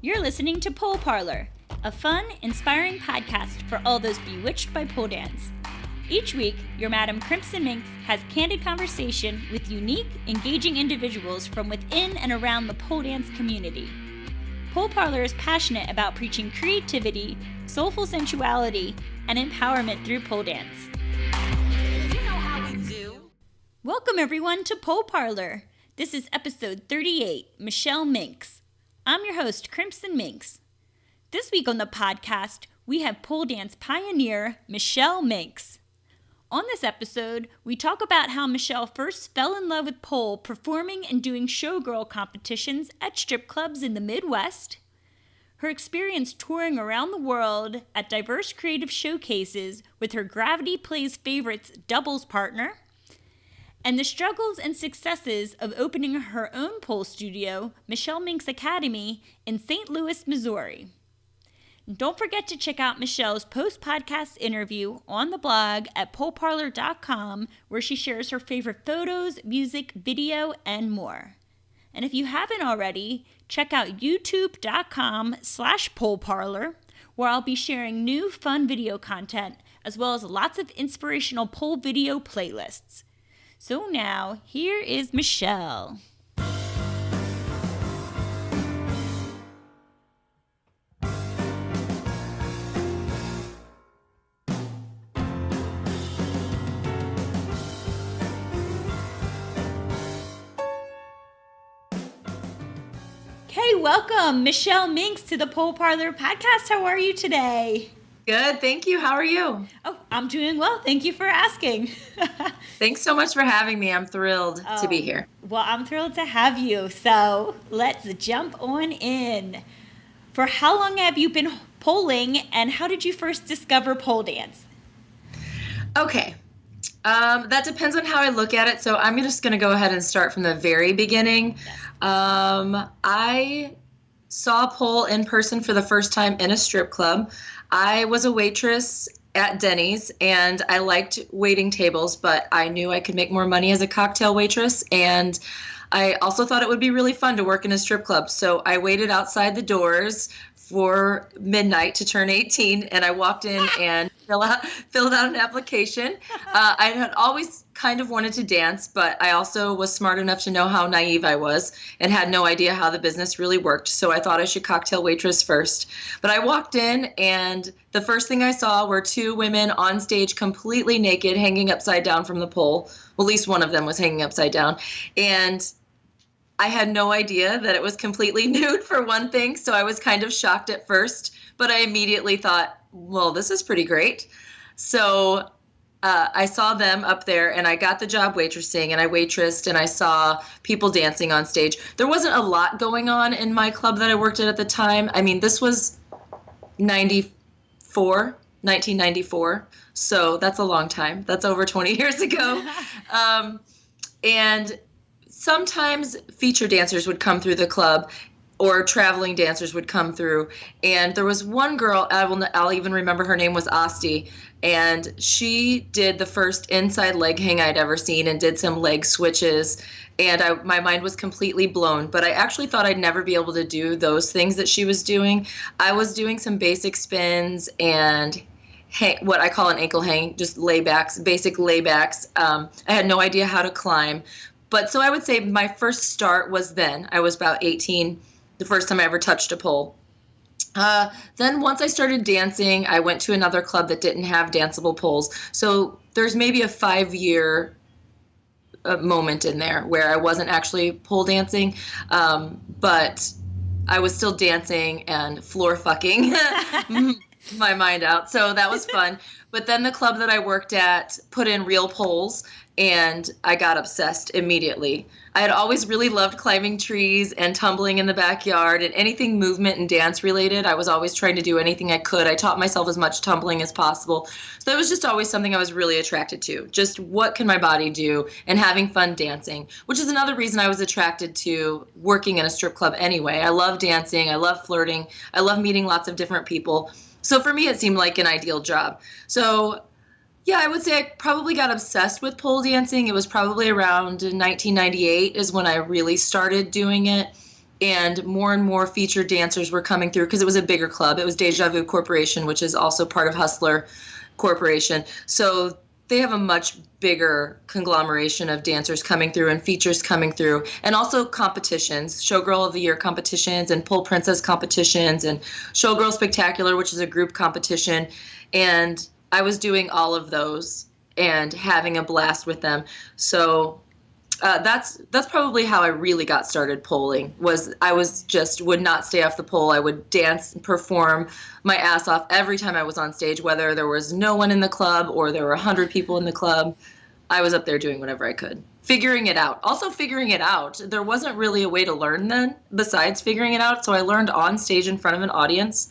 You're listening to Pole Parlour, a fun, inspiring podcast for all those bewitched by pole dance. Each week, your Madam Crimson Minxxx has candid conversation with unique, engaging individuals from within and around the pole dance community. Pole Parlour is passionate about preaching creativity, soulful sensuality, and empowerment through pole dance. You know how we do. Welcome everyone to Pole Parlour. This is episode 38, Michelle Minxxx. I'm your host, Crimson Minxxx. This week on the podcast, we have pole dance pioneer Michelle Minxxx. On this episode, we talk about how Michelle first fell in love with pole performing and doing showgirl competitions at strip clubs in the Midwest, her experience touring around the world at diverse creative showcases with her Gravity Plays Favorites doubles partner, and the struggles and successes of opening her own pole studio, Mynx Academy, in St. Louis, Missouri. Don't forget to check out Michelle's post-podcast interview on the blog at poleparlour.com, where she shares her favorite photos, music, video, and more. And if you haven't already, check out youtube.com/poleparlour, where I'll be sharing new fun video content, as well as lots of inspirational pole video playlists. So now, here is Michelle. Okay, welcome Michelle Minxxx to the Pole Parlour podcast. How are you today? Good, thank you. How are you? Oh, I'm doing well. Thank you for asking. Thanks so much for having me. I'm thrilled to be here. Well, I'm thrilled to have you. So let's jump on in. For how long have you been poling, and how did you first discover pole dance? Okay. That depends on how I look at it. So I'm just going to go ahead and start from the very beginning. Yes. I saw pole in person for the first time in a strip club. I was a waitress at Denny's, and I liked waiting tables, but I knew I could make more money as a cocktail waitress, and I also thought it would be really fun to work in a strip club. So I waited outside the doors for midnight to turn 18, and I walked in and filled out an application. I had always kind of wanted to dance, but I also was smart enough to know how naive I was and had no idea how the business really worked. So I thought I should cocktail waitress first. But I walked in, and the first thing I saw were two women on stage completely naked, hanging upside down from the pole. Well, at least one of them was hanging upside down. And I had no idea that it was completely nude, for one thing, so I was kind of shocked at first, but I immediately thought, well, this is pretty great. So I saw them up there, and I got the job waitressing, and I waitressed, and I saw people dancing on stage. There wasn't a lot going on in my club that I worked at the time. I mean, this was 1994, so that's a long time. That's over 20 years ago. And sometimes feature dancers would come through the club, or traveling dancers would come through. And there was one girl, I'll even remember her name was Asti, and she did the first inside leg hang I'd ever seen and did some leg switches. And my mind was completely blown, but I actually thought I'd never be able to do those things that she was doing. I was doing some basic spins and what I call an ankle hang, just laybacks, basic laybacks. I had no idea how to climb. But so I would say my first start was then. I was about 18, the first time I ever touched a pole. Then once I started dancing, I went to another club that didn't have danceable poles. So there's maybe a 5-year moment in there where I wasn't actually pole dancing, but I was still dancing and floor fucking my mind out. So that was fun. But then the club that I worked at put in real poles, and I got obsessed immediately. I had always really loved climbing trees and tumbling in the backyard, and anything movement and dance related. I was always trying to do anything I could. I taught myself as much tumbling as possible. So that was just always something I was really attracted to. Just what can my body do, and having fun dancing, which is another reason I was attracted to working in a strip club anyway. I love dancing. I love flirting. I love meeting lots of different people. So for me, it seemed like an ideal job. So yeah, I would say I probably got obsessed with pole dancing. It was probably around 1998 is when I really started doing it. and more featured dancers were coming through because it was a bigger club. It was Deja Vu Corporation, which is also part of Hustler Corporation. So they have a much bigger conglomeration of dancers coming through and features coming through, and also competitions, Showgirl of the Year competitions and Pole Princess competitions and Showgirl Spectacular, which is a group competition. And I was doing all of those and having a blast with them. So that's probably how I really got started polling. I would not stay off the pole. I would dance and perform my ass off every time I was on stage, whether there was no one in the club or there were 100 people in the club. I was up there doing whatever I could, figuring it out. Also figuring it out. There wasn't really a way to learn then besides figuring it out. So I learned on stage in front of an audience,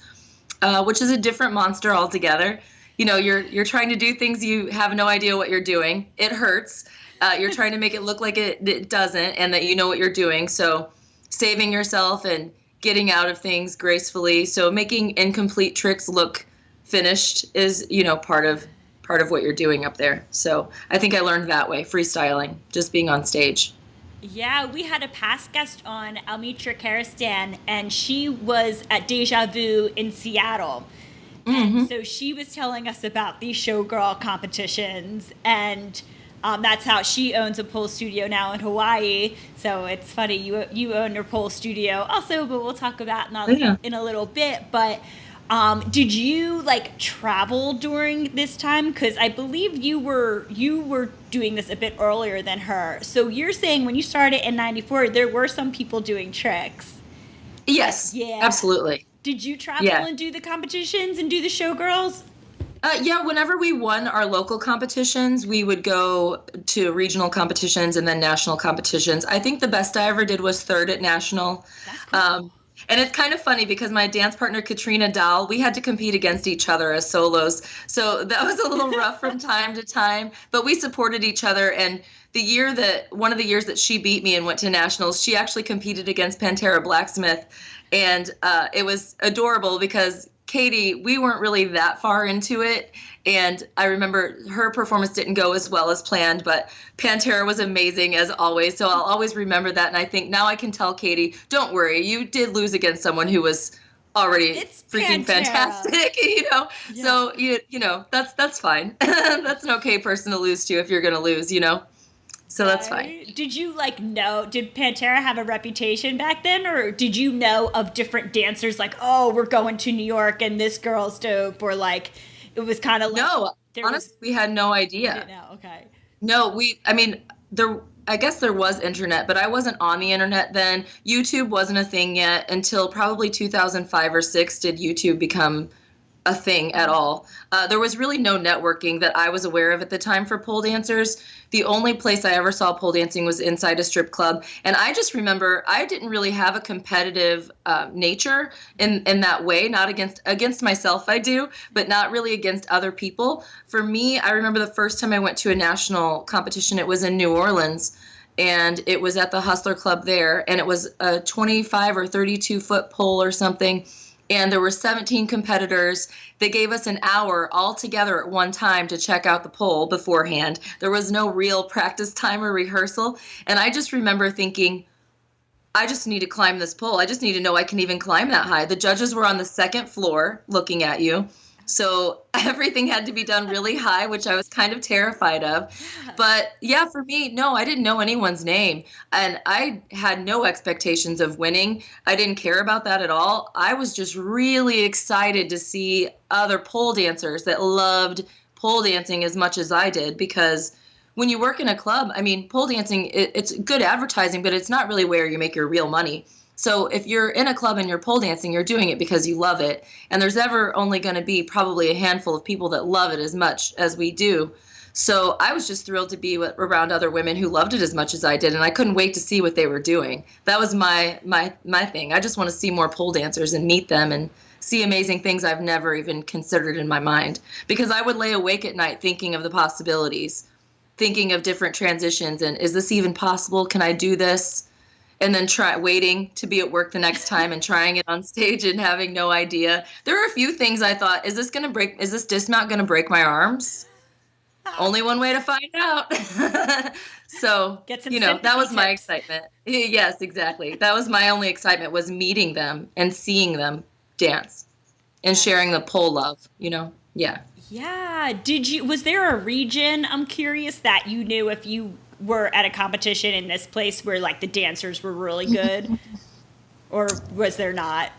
which is a different monster altogether. You know, you're trying to do things you have no idea what you're doing. It hurts. You're trying to make it look like it doesn't, and that you know what you're doing. So saving yourself and getting out of things gracefully. So making incomplete tricks look finished is, you know, part of what you're doing up there. So I think I learned that way, freestyling, just being on stage. Yeah, we had a past guest on, Almitra Karistan, and she was at Deja Vu in Seattle. Mm-hmm. And so she was telling us about these showgirl competitions, and that's how she owns a pole studio now in Hawaii. So it's funny, you own your pole studio also, but we'll talk about in a little bit. But did you like travel during this time? Because I believe you were doing this a bit earlier than her. So you're saying when you started in '94, there were some people doing tricks. Yes. Yeah. Absolutely. Did you travel and do the competitions and do the showgirls? Yeah, whenever we won our local competitions, we would go to regional competitions and then national competitions. I think the best I ever did was third at national. That's cool. And it's kind of funny because my dance partner, Katrina Dahl, we had to compete against each other as solos. So that was a little rough from time to time, but we supported each other. And one of the years that she beat me and went to nationals, she actually competed against Pantera Blacksmith. And it was adorable because Katie, we weren't really that far into it, and I remember her performance didn't go as well as planned, but Pantera was amazing as always, so I'll always remember that, and I think now I can tell Katie, don't worry, you did lose against someone who was already freaking fantastic, you know? Yeah. So, you know, that's fine. That's an okay person to lose to if you're going to lose, you know? So that's fine. Did you did Pantera have a reputation back then, or did you know of different dancers like, oh, we're going to New York and this girl's dope, or like it was kind of like No, honestly, we had no idea. I didn't know. Okay. No, I guess there was internet, but I wasn't on the internet then. YouTube wasn't a thing yet until probably 2005 or 6 did YouTube become a thing at all. There was really no networking that I was aware of at the time for pole dancers. The only place I ever saw pole dancing was inside a strip club. And I just remember I didn't really have a competitive nature in that way, not against myself I do, but not really against other people. For me, I remember the first time I went to a national competition, it was in New Orleans. And it was at the Hustler Club there. And it was a 25 or 32 foot pole or something. And there were 17 competitors. They gave us an hour all together at one time to check out the pole beforehand. There was no real practice time or rehearsal. And I just remember thinking, I just need to climb this pole. I just need to know I can even climb that high. The judges were on the second floor looking at you. So everything had to be done really high, which I was kind of terrified of. But yeah, for me, no, I didn't know anyone's name. And I had no expectations of winning. I didn't care about that at all. I was just really excited to see other pole dancers that loved pole dancing as much as I did, because when you work in a club, I mean, pole dancing, it's good advertising, but it's not really where you make your real money. So if you're in a club and you're pole dancing, you're doing it because you love it. And there's ever only going to be probably a handful of people that love it as much as we do. So I was just thrilled to be around other women who loved it as much as I did. And I couldn't wait to see what they were doing. That was my thing. I just want to see more pole dancers and meet them and see amazing things I've never even considered in my mind. Because I would lay awake at night thinking of the possibilities, thinking of different transitions. And is this even possible? Can I do this? And then waiting to be at work the next time and trying it on stage and having no idea. There were a few things I thought, is this dismount going to break my arms? Only one way to find out. So, Get some that was my tips. excitement. Yes, exactly. That was my only excitement, was meeting them and seeing them dance and sharing the pole love, Yeah. Yeah. Was there a region, I'm curious, that you knew if you were at a competition in this place where like the dancers were really good? Or was there not?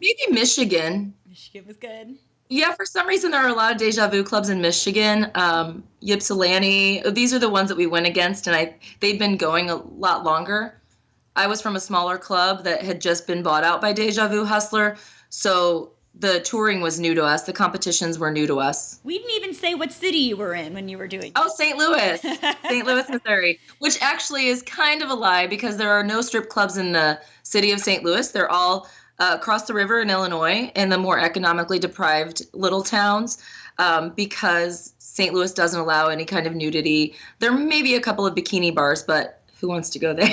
Maybe Michigan. Michigan was good. Yeah, for some reason there are a lot of deja vu clubs in Michigan. Ypsilanti, these are the ones that we went against, and they'd been going a lot longer. I was from a smaller club that had just been bought out by Deja Vu Hustler, so the touring was new to us. The competitions were new to us. We didn't even say what city you were in when you were doing. Oh, St. Louis, St. Louis, Missouri, which actually is kind of a lie because there are no strip clubs in the city of St. Louis. They're all across the river in Illinois in the more economically deprived little towns, because St. Louis doesn't allow any kind of nudity. There may be a couple of bikini bars, but who wants to go there?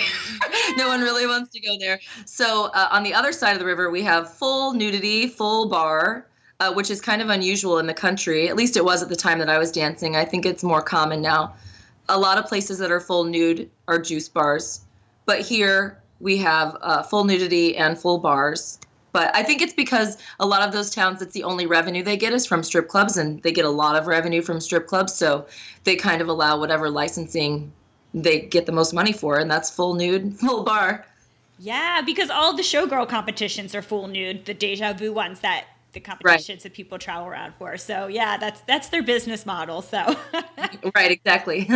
No one really wants to go there. So on the other side of the river, we have full nudity, full bar, which is kind of unusual in the country. At least it was at the time that I was dancing. I think it's more common now. A lot of places that are full nude are juice bars. But here we have full nudity and full bars. But I think it's because a lot of those towns, it's the only revenue they get is from strip clubs, and they get a lot of revenue from strip clubs. So they kind of allow whatever licensing they get the most money for, and that's full nude, full bar. Yeah, because all the showgirl competitions are full nude, the Deja Vu ones that the competitions that people travel around for. So yeah, that's their business model. So Right, exactly.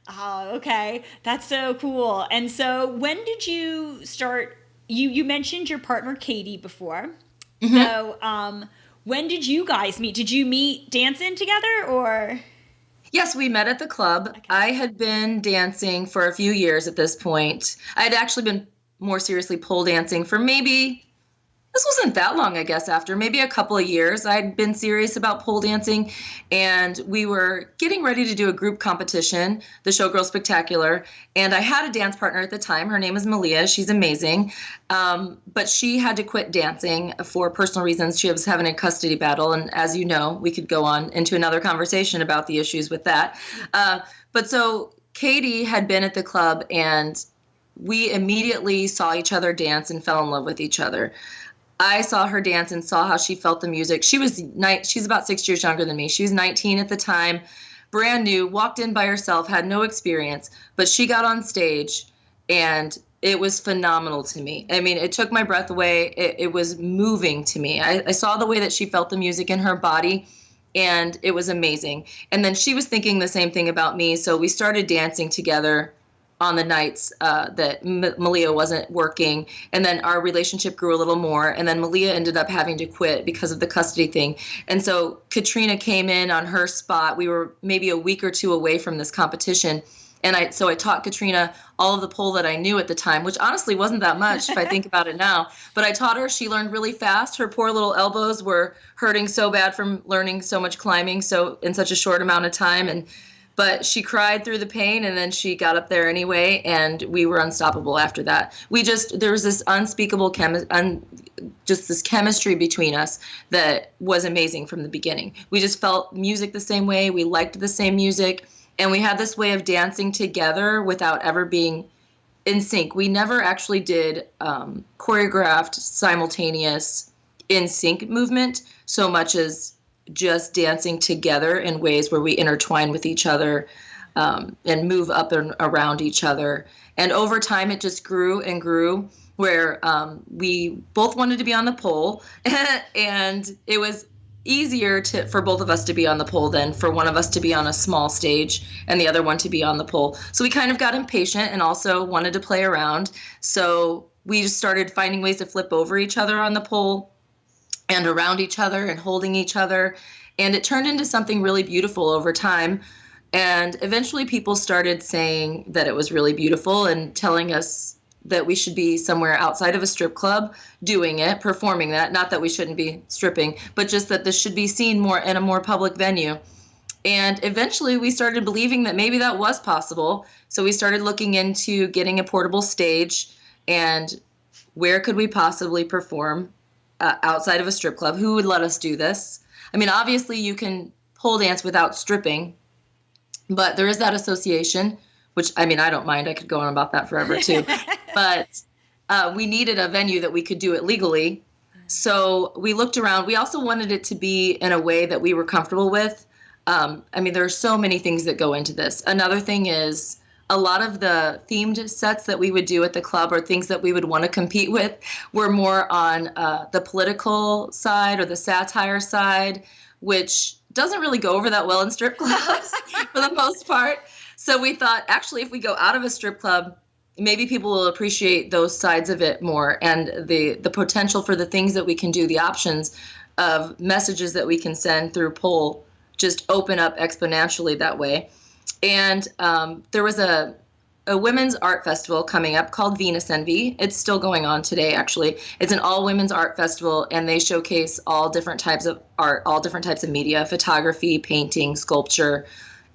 Oh, okay. That's so cool. And so when did you start? You mentioned your partner Katie before. Mm-hmm. So when did you guys meet? Did you meet dancing together or? Yes, we met at the club. Okay. I had been dancing for a few years at this point. I had actually been more seriously pole dancing for this wasn't that long, I guess, after maybe a couple of years. I'd been serious about pole dancing, and we were getting ready to do a group competition, the Showgirl Spectacular, and I had a dance partner at the time. Her name is Malia. She's amazing, but she had to quit dancing for personal reasons. She was having a custody battle, and as you know, we could go on into another conversation about the issues with that. But so Katie had been at the club, and we immediately saw each other dance and fell in love with each other. I saw her dance and saw how she felt the music. She's about 6 years younger than me. She was 19 at the time, brand new, walked in by herself, had no experience, but she got on stage and it was phenomenal to me. I mean, it took my breath away. It was moving to me. I saw the way that she felt the music in her body, and it was amazing. And then she was thinking the same thing about me, so we started dancing together on the nights that Malia wasn't working, and then our relationship grew a little more, and then Malia ended up having to quit because of the custody thing. And so Katrina came in on her spot. We were maybe a week or two away from this competition, and I taught Katrina all of the pole that I knew at the time, which honestly wasn't that much if I think about it now. But I taught her. She learned really fast. Her poor little elbows were hurting so bad from learning so much climbing in such a short amount of time, but she cried through the pain, and then she got up there anyway, and we were unstoppable after that. There was this unspeakable just this chemistry between us that was amazing from the beginning. We just felt music the same way. We liked the same music, and we had this way of dancing together without ever being in sync. We never actually did choreographed, simultaneous, in sync movement so much as just dancing together in ways where we intertwine with each other and move up and around each other. And over time, it just grew and grew, where we both wanted to be on the pole, and it was easier for both of us to be on the pole than for one of us to be on a small stage and the other one to be on the pole. So we kind of got impatient and also wanted to play around. So we just started finding ways to flip over each other on the pole and around each other and holding each other. And it turned into something really beautiful over time. And eventually people started saying that it was really beautiful and telling us that we should be somewhere outside of a strip club doing it, performing that. Not that we shouldn't be stripping, but just that this should be seen more in a more public venue. And eventually we started believing that maybe that was possible. So we started looking into getting a portable stage and where could we possibly perform outside of a strip club. Who would let us do this? I mean, obviously you can pole dance without stripping, But there is that association, which, I mean, I don't mind. I could go on about that forever too. But we needed a venue that we could do it legally. So we looked around. We also wanted it to be in a way that we were comfortable with. I mean, there are so many things that go into this. Another thing is a lot of the themed sets that we would do at the club or things that we would want to compete with were more on the political side or the satire side, which doesn't really go over that well in strip clubs for the most part. So we thought, actually, if we go out of a strip club, maybe people will appreciate those sides of it more, and the potential for the things that we can do, the options of messages that we can send through pole just open up exponentially that way. And there was a women's art festival coming up called Venus Envy. It's still going on today, actually. It's an all-women's art festival, and they showcase all different types of art, all different types of media, photography, painting, sculpture,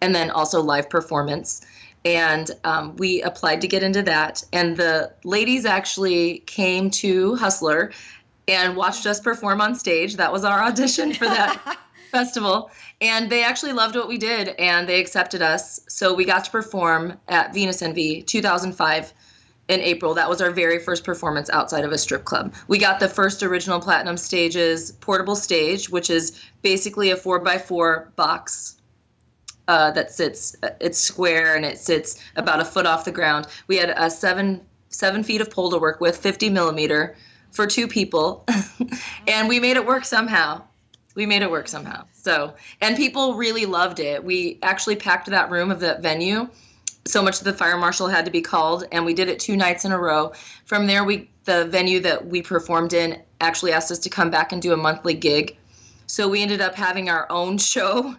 and then also live performance. And we applied to get into that. And the ladies actually came to Hustler and watched us perform on stage. That was our audition for that festival. And they actually loved what we did, and they accepted us. So we got to perform at Venus Envy 2005 in April. That was our very first performance outside of a strip club. We got the first original Platinum Stages portable stage, which is basically a 4x4 box that sits, it's square, and it sits about a foot off the ground. We had a seven feet of pole to work with, 50 millimeter for 2 people. And we made it work somehow. So, and people really loved it. We actually packed that room of that venue so much that the fire marshal had to be called, and we did it 2 nights in a row. From there, the venue that we performed in actually asked us to come back and do a monthly gig. So we ended up having our own show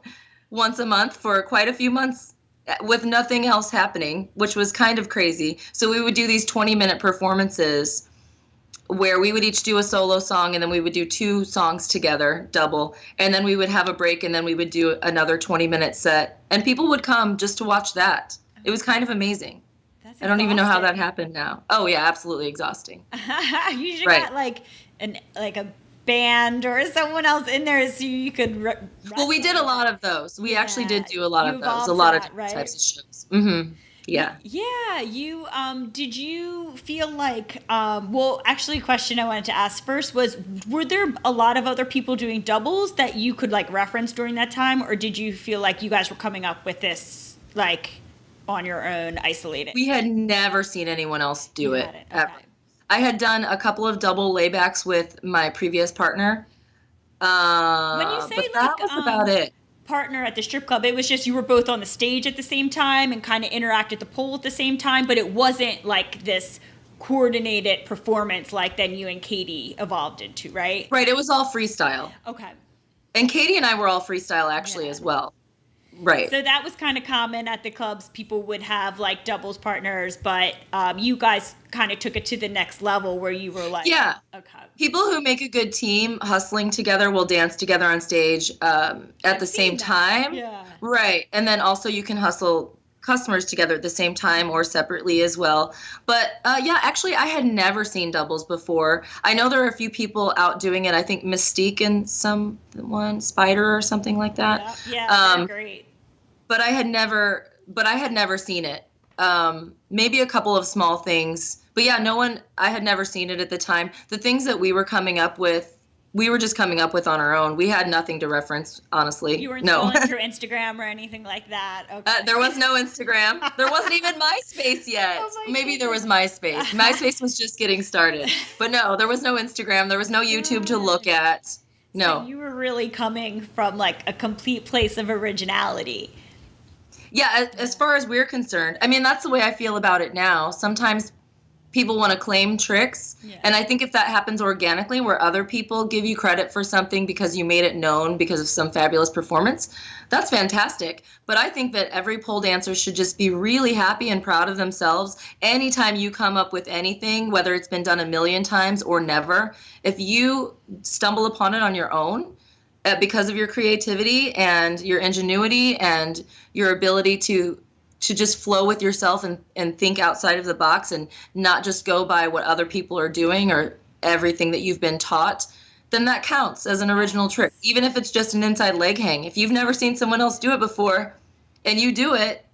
once a month for quite a few months with nothing else happening, which was kind of crazy. So we would do these 20-minute performances where we would each do a solo song, and then we would do 2 songs together, double, and then we would have a break, and then we would do another 20-minute set, and people would come just to watch that. It was kind of amazing. I don't even know how that happened now. Oh yeah, absolutely exhausting. You should have like a band or someone else in there so you could well, we did a lot of those. We actually did do a lot of those, a lot of types of shows. Mm-hmm. Yeah. Yeah. You, did you feel like, well, actually a question I wanted to ask first was, were there a lot of other people doing doubles that you could like reference during that time? Or did you feel like you guys were coming up with this, like on your own, isolated? We had never seen anyone else do it. Okay. Ever. I had done a couple of double laybacks with my previous partner. When you say but that was about it. Partner at the strip club, it was just you were both on the stage at the same time and kind of interacted the pole at the same time, but it wasn't like this coordinated performance like then you and Katie evolved into, right? Right, it was all freestyle. Okay. And Katie and I were all freestyle actually as well. Right. So that was kind of common at the clubs. People would have like doubles partners, but you guys kind of took it to the next level where you were like, yeah. Okay. People who make a good team hustling together will dance together on stage at the same time. Yeah. Right. And then also you can hustle customers together at the same time or separately as well. But yeah, actually I had never seen doubles before. I know there are a few people out doing it. I think Mystique and someone, Spider or something like that. Yeah, they're great. But I had never seen it. Maybe a couple of small things. But yeah, I had never seen it at the time. The things that we were coming up with, we were just coming up with on our own. We had nothing to reference, honestly. You weren't scrolling through Instagram or anything like that? Okay. There was no Instagram. There wasn't even MySpace yet. Maybe there was MySpace. MySpace was just getting started. But no, there was no Instagram. There was no YouTube to look at. No. So you were really coming from like a complete place of originality. Yeah, as far as we're concerned. I mean, that's the way I feel about it now. Sometimes people want to claim tricks. Yeah. And I think if that happens organically, where other people give you credit for something because you made it known because of some fabulous performance, that's fantastic. But I think that every pole dancer should just be really happy and proud of themselves. Anytime you come up with anything, whether it's been done a million times or never, if you stumble upon it on your own, because of your creativity and your ingenuity and your ability to just flow with yourself and think outside of the box and not just go by what other people are doing or everything that you've been taught, then that counts as an original trick, even if it's just an inside leg hang. If you've never seen someone else do it before, and you do it,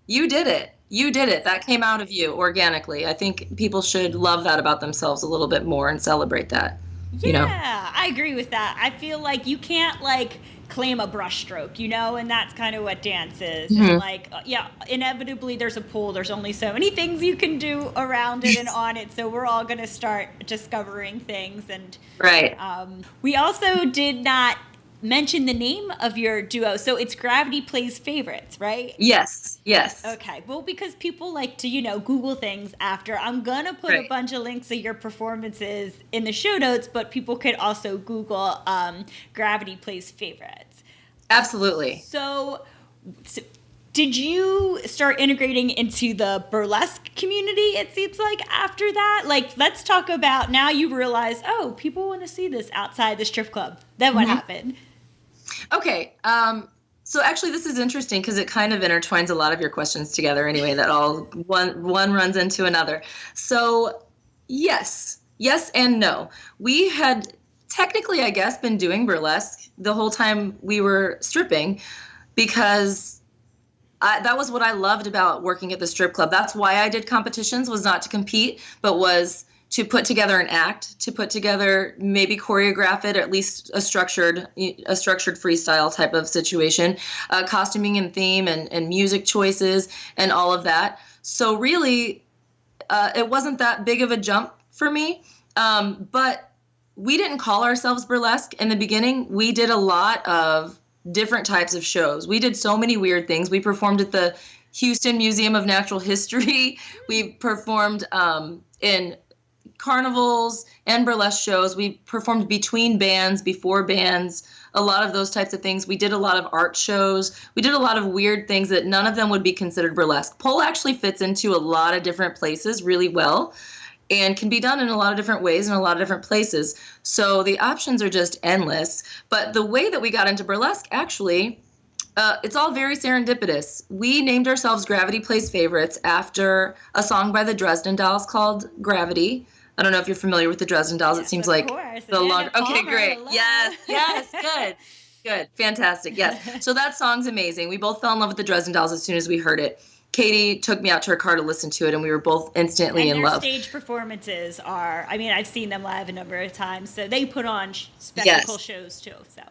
you did it. You did it. That came out of you organically. I think people should love that about themselves a little bit more and celebrate that, you know? Yeah, I agree with that. I feel like you can't like claim a brushstroke, and that's kind of what dance is. And Mhm. like, yeah, inevitably there's a pool. There's only so many things you can do around it and on it. So we're all going to start discovering things. And Right. we also did not mention the name of your duo. So it's Gravity Plays Favorites, right? Yes. Yes. Okay. Well, because people like to, Google things after, I'm going to put a Right. bunch of links of your performances in the show notes, but people could also Google Gravity Plays Favorites. Absolutely. So, did you start integrating into the burlesque community, it seems like, after that? Like, let's talk about, now you realize, oh, people want to see this outside the strip club. Then what happened? Okay. So actually, this is interesting because it kind of intertwines a lot of your questions together anyway, that all one runs into another. So yes and no. We had technically, I guess, been doing burlesque the whole time we were stripping, because that was what I loved about working at the strip club. That's why I did competitions, was not to compete, but was to put together an act, to put together, maybe choreograph it, or at least a structured freestyle type of situation, costuming and theme and music choices and all of that. So really, it wasn't that big of a jump for me. But we didn't call ourselves burlesque in the beginning. We did a lot of different types of shows. We did so many weird things. We performed at the Houston Museum of Natural History. We performed in carnivals and burlesque shows. We performed between bands, before bands, a lot of those types of things. We did a lot of art shows. We did a lot of weird things that none of them would be considered burlesque. Pole actually fits into a lot of different places really well and can be done in a lot of different ways in a lot of different places. So the options are just endless. But the way that we got into burlesque, actually, it's all very serendipitous. We named ourselves Gravity Plays Favorites after a song by the Dresden Dolls called Gravity. I don't know if you're familiar with the Dresden Dolls. Yes, it seems of like course. the Amanda longer. Okay, Palmer, great. hello. Yes, good, fantastic. Yes. So that song's amazing. We both fell in love with the Dresden Dolls as soon as we heard it. Katie took me out to her car to listen to it, and we were both instantly in love. And their stage performances are, I've seen them live a number of times, so they put on spectacle shows too. So.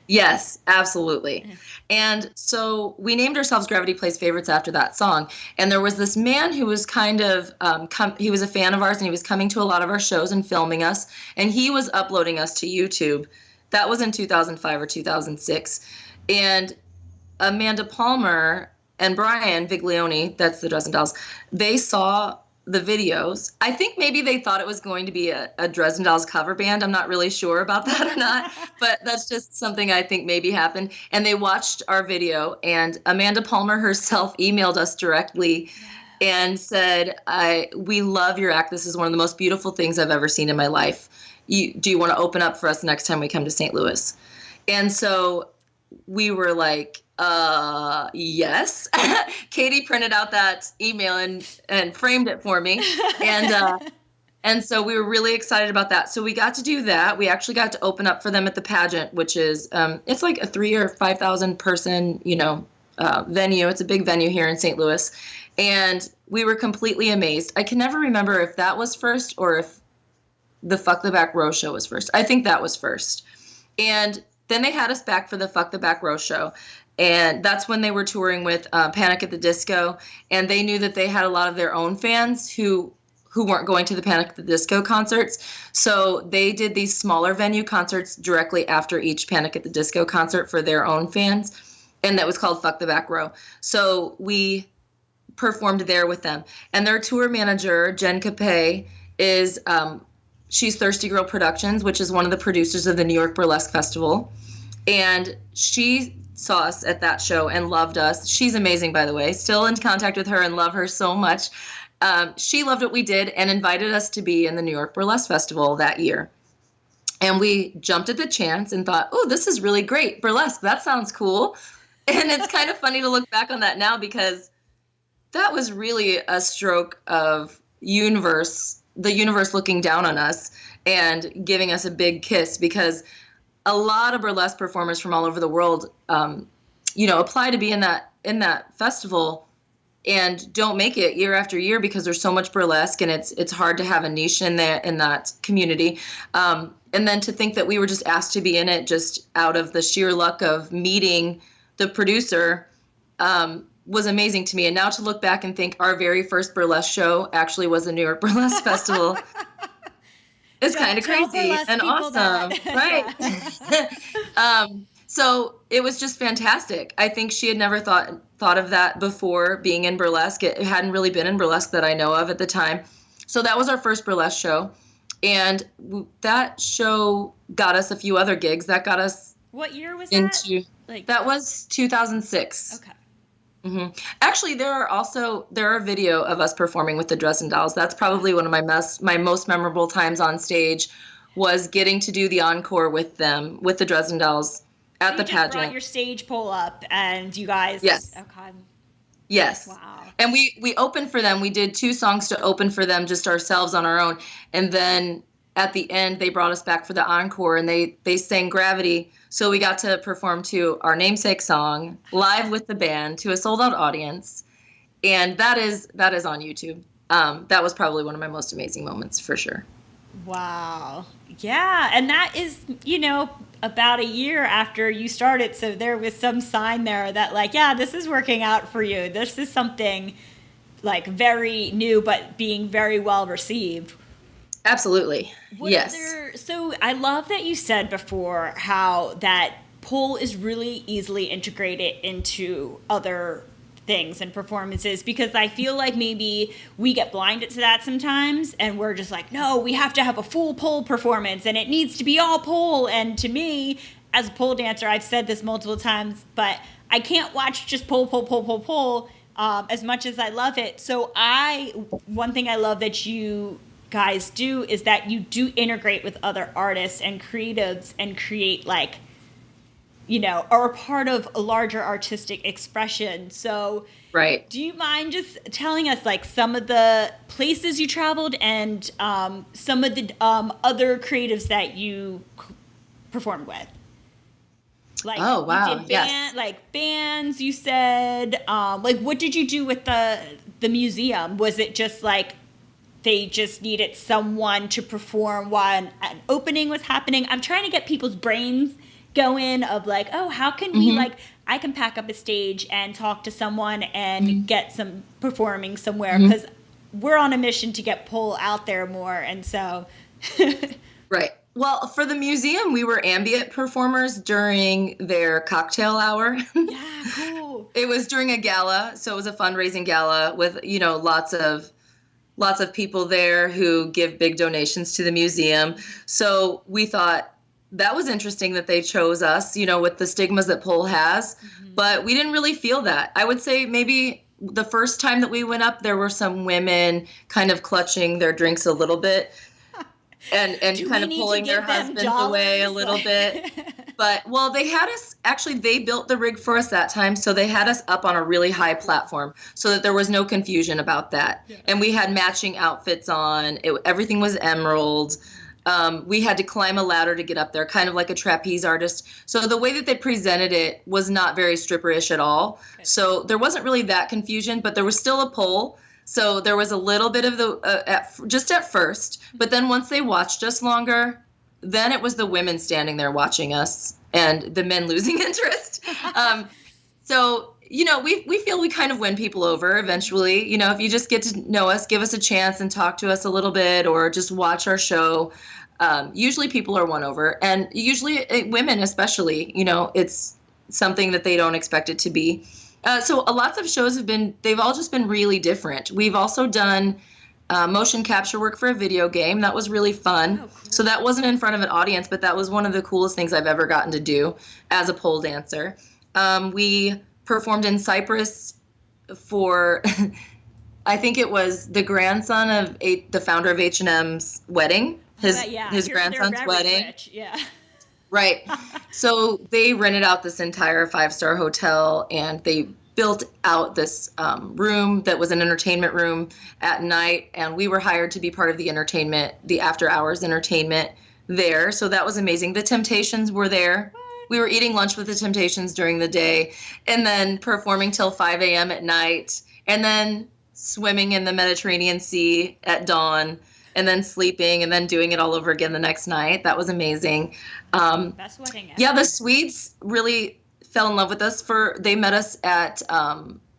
Yes, absolutely. And so we named ourselves Gravity Plays Favorites after that song. And there was this man who was kind of, he was a fan of ours, and he was coming to a lot of our shows and filming us. And he was uploading us to YouTube. That was in 2005 or 2006. And Amanda Palmer and Brian Viglione, that's the Dresden Dolls, they saw the videos. I think maybe they thought it was going to be a Dresden Dolls cover band. I'm not really sure about that or not, but that's just something I think maybe happened. And they watched our video, and Amanda Palmer herself emailed us directly and said, we love your act. This is one of the most beautiful things I've ever seen in my life. Do you want to open up for us next time we come to St. Louis? And so we were like, yes. Katie printed out that email and framed it for me. And so we were really excited about that. So we got to do that. We actually got to open up for them at the pageant, which is, it's like a 3,000 or 5,000 person, venue. It's a big venue here in St. Louis. And we were completely amazed. I can never remember if that was first or if the Fuck the Back Row show was first. I think that was first. And then they had us back for the Fuck the Back Row show. And that's when they were touring with Panic at the Disco. And they knew that they had a lot of their own fans who weren't going to the Panic at the Disco concerts. So they did these smaller venue concerts directly after each Panic at the Disco concert for their own fans. And that was called Fuck the Back Row. So we performed there with them. And their tour manager, Jen Capet, is she's Thirsty Girl Productions, which is one of the producers of the New York Burlesque Festival. And she saw us at that show and loved us. She's amazing, by the way. Still in contact with her and love her so much. She loved what we did and invited us to be in the New York Burlesque Festival that year. And we jumped at the chance and thought, oh, this is really great. Burlesque, that sounds cool. And it's kind of funny to look back on that now, because that was really a stroke of the universe looking down on us and giving us a big kiss, because a lot of burlesque performers from all over the world, apply to be in that in that festival and don't make it year after year because there's so much burlesque and it's hard to have a niche in that community. And then to think that we were just asked to be in it just out of the sheer luck of meeting the producer was amazing to me. And now to look back and think our very first burlesque show actually was the New York Burlesque Festival. It's kind of crazy and awesome, right? So it was just fantastic. I think she had never thought of that before being in burlesque. It hadn't really been in burlesque that I know of at the time. So that was our first burlesque show. And that show got us a few other gigs. That got us What year was into that? That was 2006. Okay. Mm-hmm. Actually, there are video of us performing with the Dresden Dolls. That's probably one of my most memorable times on stage, was getting to do the encore with them, with the Dresden Dolls at the pageant. You just brought your stage pole up, and you guys. Yes. Okay. Yes. Wow. And we opened for them. We did 2 songs to open for them, just ourselves on our own, and then at the end they brought us back for the encore, and they sang Gravity. So we got to perform to our namesake song live with the band to a sold-out audience, and that is on YouTube. That was probably one of my most amazing moments for sure. Wow. Yeah, and that is, about a year after you started, so there was some sign there that, like, yeah, this is working out for you. This is something, like, very new but being very well received. Absolutely. Yes. So I love that you said before how that pole is really easily integrated into other things and performances, because I feel like maybe we get blinded to that sometimes and we're just like, no, we have to have a full pole performance and it needs to be all pole. And to me, as a pole dancer, I've said this multiple times, but I can't watch just pole, as much as I love it. So one thing I love that you guys do is that you do integrate with other artists and creatives and create, like, are a part of a larger artistic expression. So right. Do you mind just telling us, like, some of the places you traveled and some of the other creatives that you performed with? Like, oh, wow. You did yes. Like bands, you said. Like, what did you do with the museum? Was it just like they just needed someone to perform while an opening was happening? I'm trying to get people's brains going of, like, oh, how can we, like, I can pack up a stage and talk to someone and get some performing somewhere, because we're on a mission to get pole out there more. And so. Right. Well, for the museum, we were ambient performers during their cocktail hour. Yeah, cool. It was during a gala. So it was a fundraising gala with, lots of people there who give big donations to the museum. So we thought that was interesting that they chose us, with the stigmas that pole has. But we didn't really feel that. I would say maybe the first time that we went up, there were some women kind of clutching their drinks a little bit and kind of pulling their husbands away a little bit. But, well, they had us, actually, they built the rig for us that time, so they had us up on a really high platform so that there was no confusion about that. Yeah. And we had matching outfits on. Everything was emerald. We had to climb a ladder to get up there, kind of like a trapeze artist. So the way that they presented it was not very stripperish at all. Okay. So there wasn't really that confusion, but there was still a pole. So there was a little bit of just at first, but then once they watched us longer, then it was the women standing there watching us and the men losing interest. So, we feel we kind of win people over eventually. If you just get to know us, give us a chance and talk to us a little bit, or just watch our show. Usually people are won over, and usually women especially, it's something that they don't expect it to be. So lots of shows they've all just been really different. We've also done motion capture work for a video game. That was really fun. Oh, cool. So that wasn't in front of an audience, but that was one of the coolest things I've ever gotten to do as a pole dancer. We performed in Cyprus for, I think it was the grandson of the founder of H&M's wedding, his grandson's wedding. Rich. Yeah. Right. So they rented out this entire 5-star hotel, and they built out this room that was an entertainment room at night, and we were hired to be part of the entertainment, the after hours entertainment there. So that was amazing. The Temptations were there. We were eating lunch with the Temptations during the day and then performing till 5 a.m. at night and then swimming in the Mediterranean Sea at dawn and then sleeping and then doing it all over again the next night. That was amazing. Best wedding ever. Yeah, the Swedes really fell in love with us. They met us at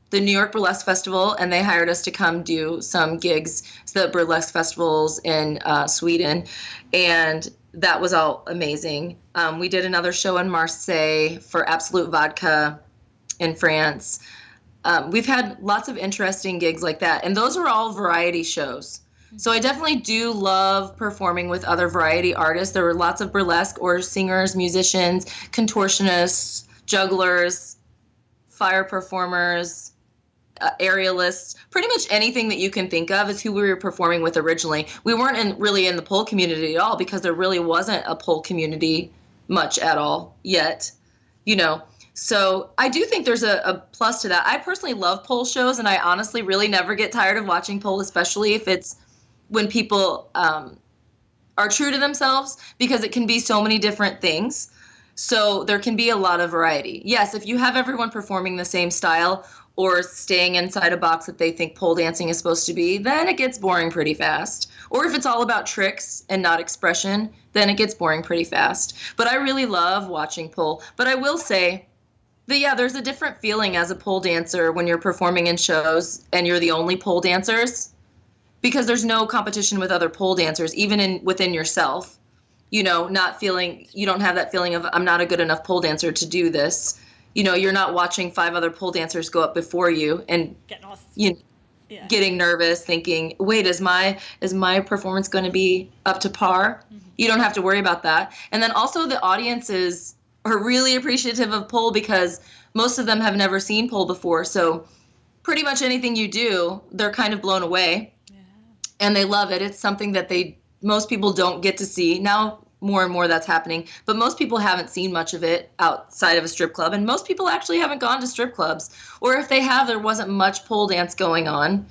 the New York Burlesque Festival, and they hired us to come do some gigs to the burlesque festivals in Sweden, and that was all amazing. We did another show in Marseille for Absolute Vodka in France. We've had lots of interesting gigs like that, and those were all variety shows. So I definitely do love performing with other variety artists. There were lots of burlesque or singers, musicians, contortionists, jugglers, fire performers, aerialists, pretty much anything that you can think of is who we were performing with originally. We weren't really in the pole community at all because there really wasn't a pole community much at all yet, So I do think there's a plus to that. I personally love pole shows, and I honestly really never get tired of watching pole, especially if it's when people are true to themselves, because it can be so many different things. So there can be a lot of variety. Yes, if you have everyone performing the same style or staying inside a box that they think pole dancing is supposed to be, then it gets boring pretty fast. Or if it's all about tricks and not expression, then it gets boring pretty fast. But I really love watching pole. But I will say that, yeah, there's a different feeling as a pole dancer when you're performing in shows and you're the only pole dancers, because there's no competition with other pole dancers, even within yourself. You don't have that feeling of, I'm not a good enough pole dancer to do this. You're not watching 5 other pole dancers go up before you and getting nervous, thinking, wait, is my performance going to be up to par? Mm-hmm. You don't have to worry about that. And then also the audiences are really appreciative of pole because most of them have never seen pole before. So pretty much anything you do, they're kind of blown away. Yeah. And they love it. It's something that most people don't get to see. Now, more and more that's happening, but most people haven't seen much of it outside of a strip club, and most people actually haven't gone to strip clubs, or if they have, there wasn't much pole dance going on.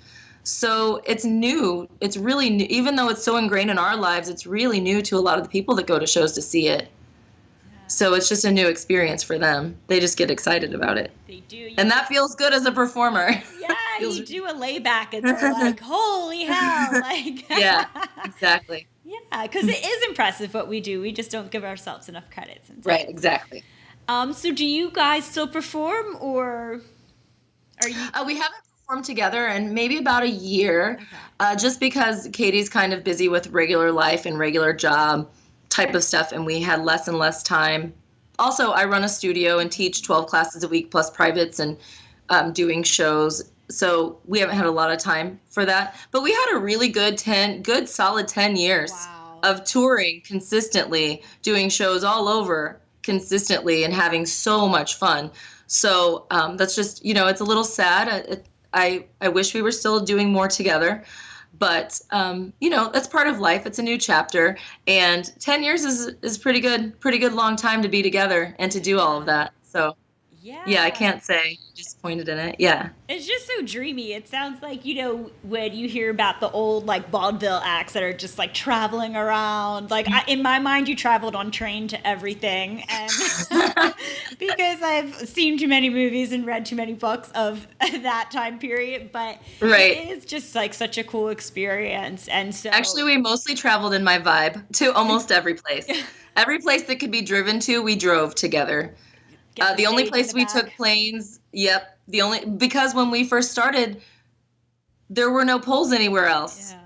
So it's new. It's really new. Even though it's so ingrained in our lives, it's really new to a lot of the people that go to shows to see it. Yeah. So it's just a new experience for them. They just get excited about it. They do. And that feels good as a performer. Yeah, you do a layback and they're like, holy hell. Yeah, exactly. Yeah, because it is impressive what we do. We just don't give ourselves enough credit. Right, exactly. So do you guys still perform, or are you? We haven't performed together in maybe about a year, just because Katie's kind of busy with regular life and regular job type of stuff, and we had less and less time. Also, I run a studio and teach 12 classes a week plus privates and doing shows. So we haven't had a lot of time for that. But we had a really good solid 10 years of touring consistently, doing shows all over consistently and having so much fun. So that's just, it's a little sad. I wish we were still doing more together. But, that's part of life. It's a new chapter. And 10 years is pretty good long time to be together and to do all of that. So. Yeah, I can't say disappointed in it. Yeah. It's just so dreamy. It sounds like, when you hear about the old, vaudeville acts that are just, traveling around. In my mind, you traveled on train to everything. And because I've seen too many movies and read too many books of that time period. But It is just, such a cool experience. And so... Actually, we mostly traveled in my vibe to almost every place. Every place that could be driven to, we drove together. The only place we took planes, because when we first started, there were no poles anywhere else. Yeah.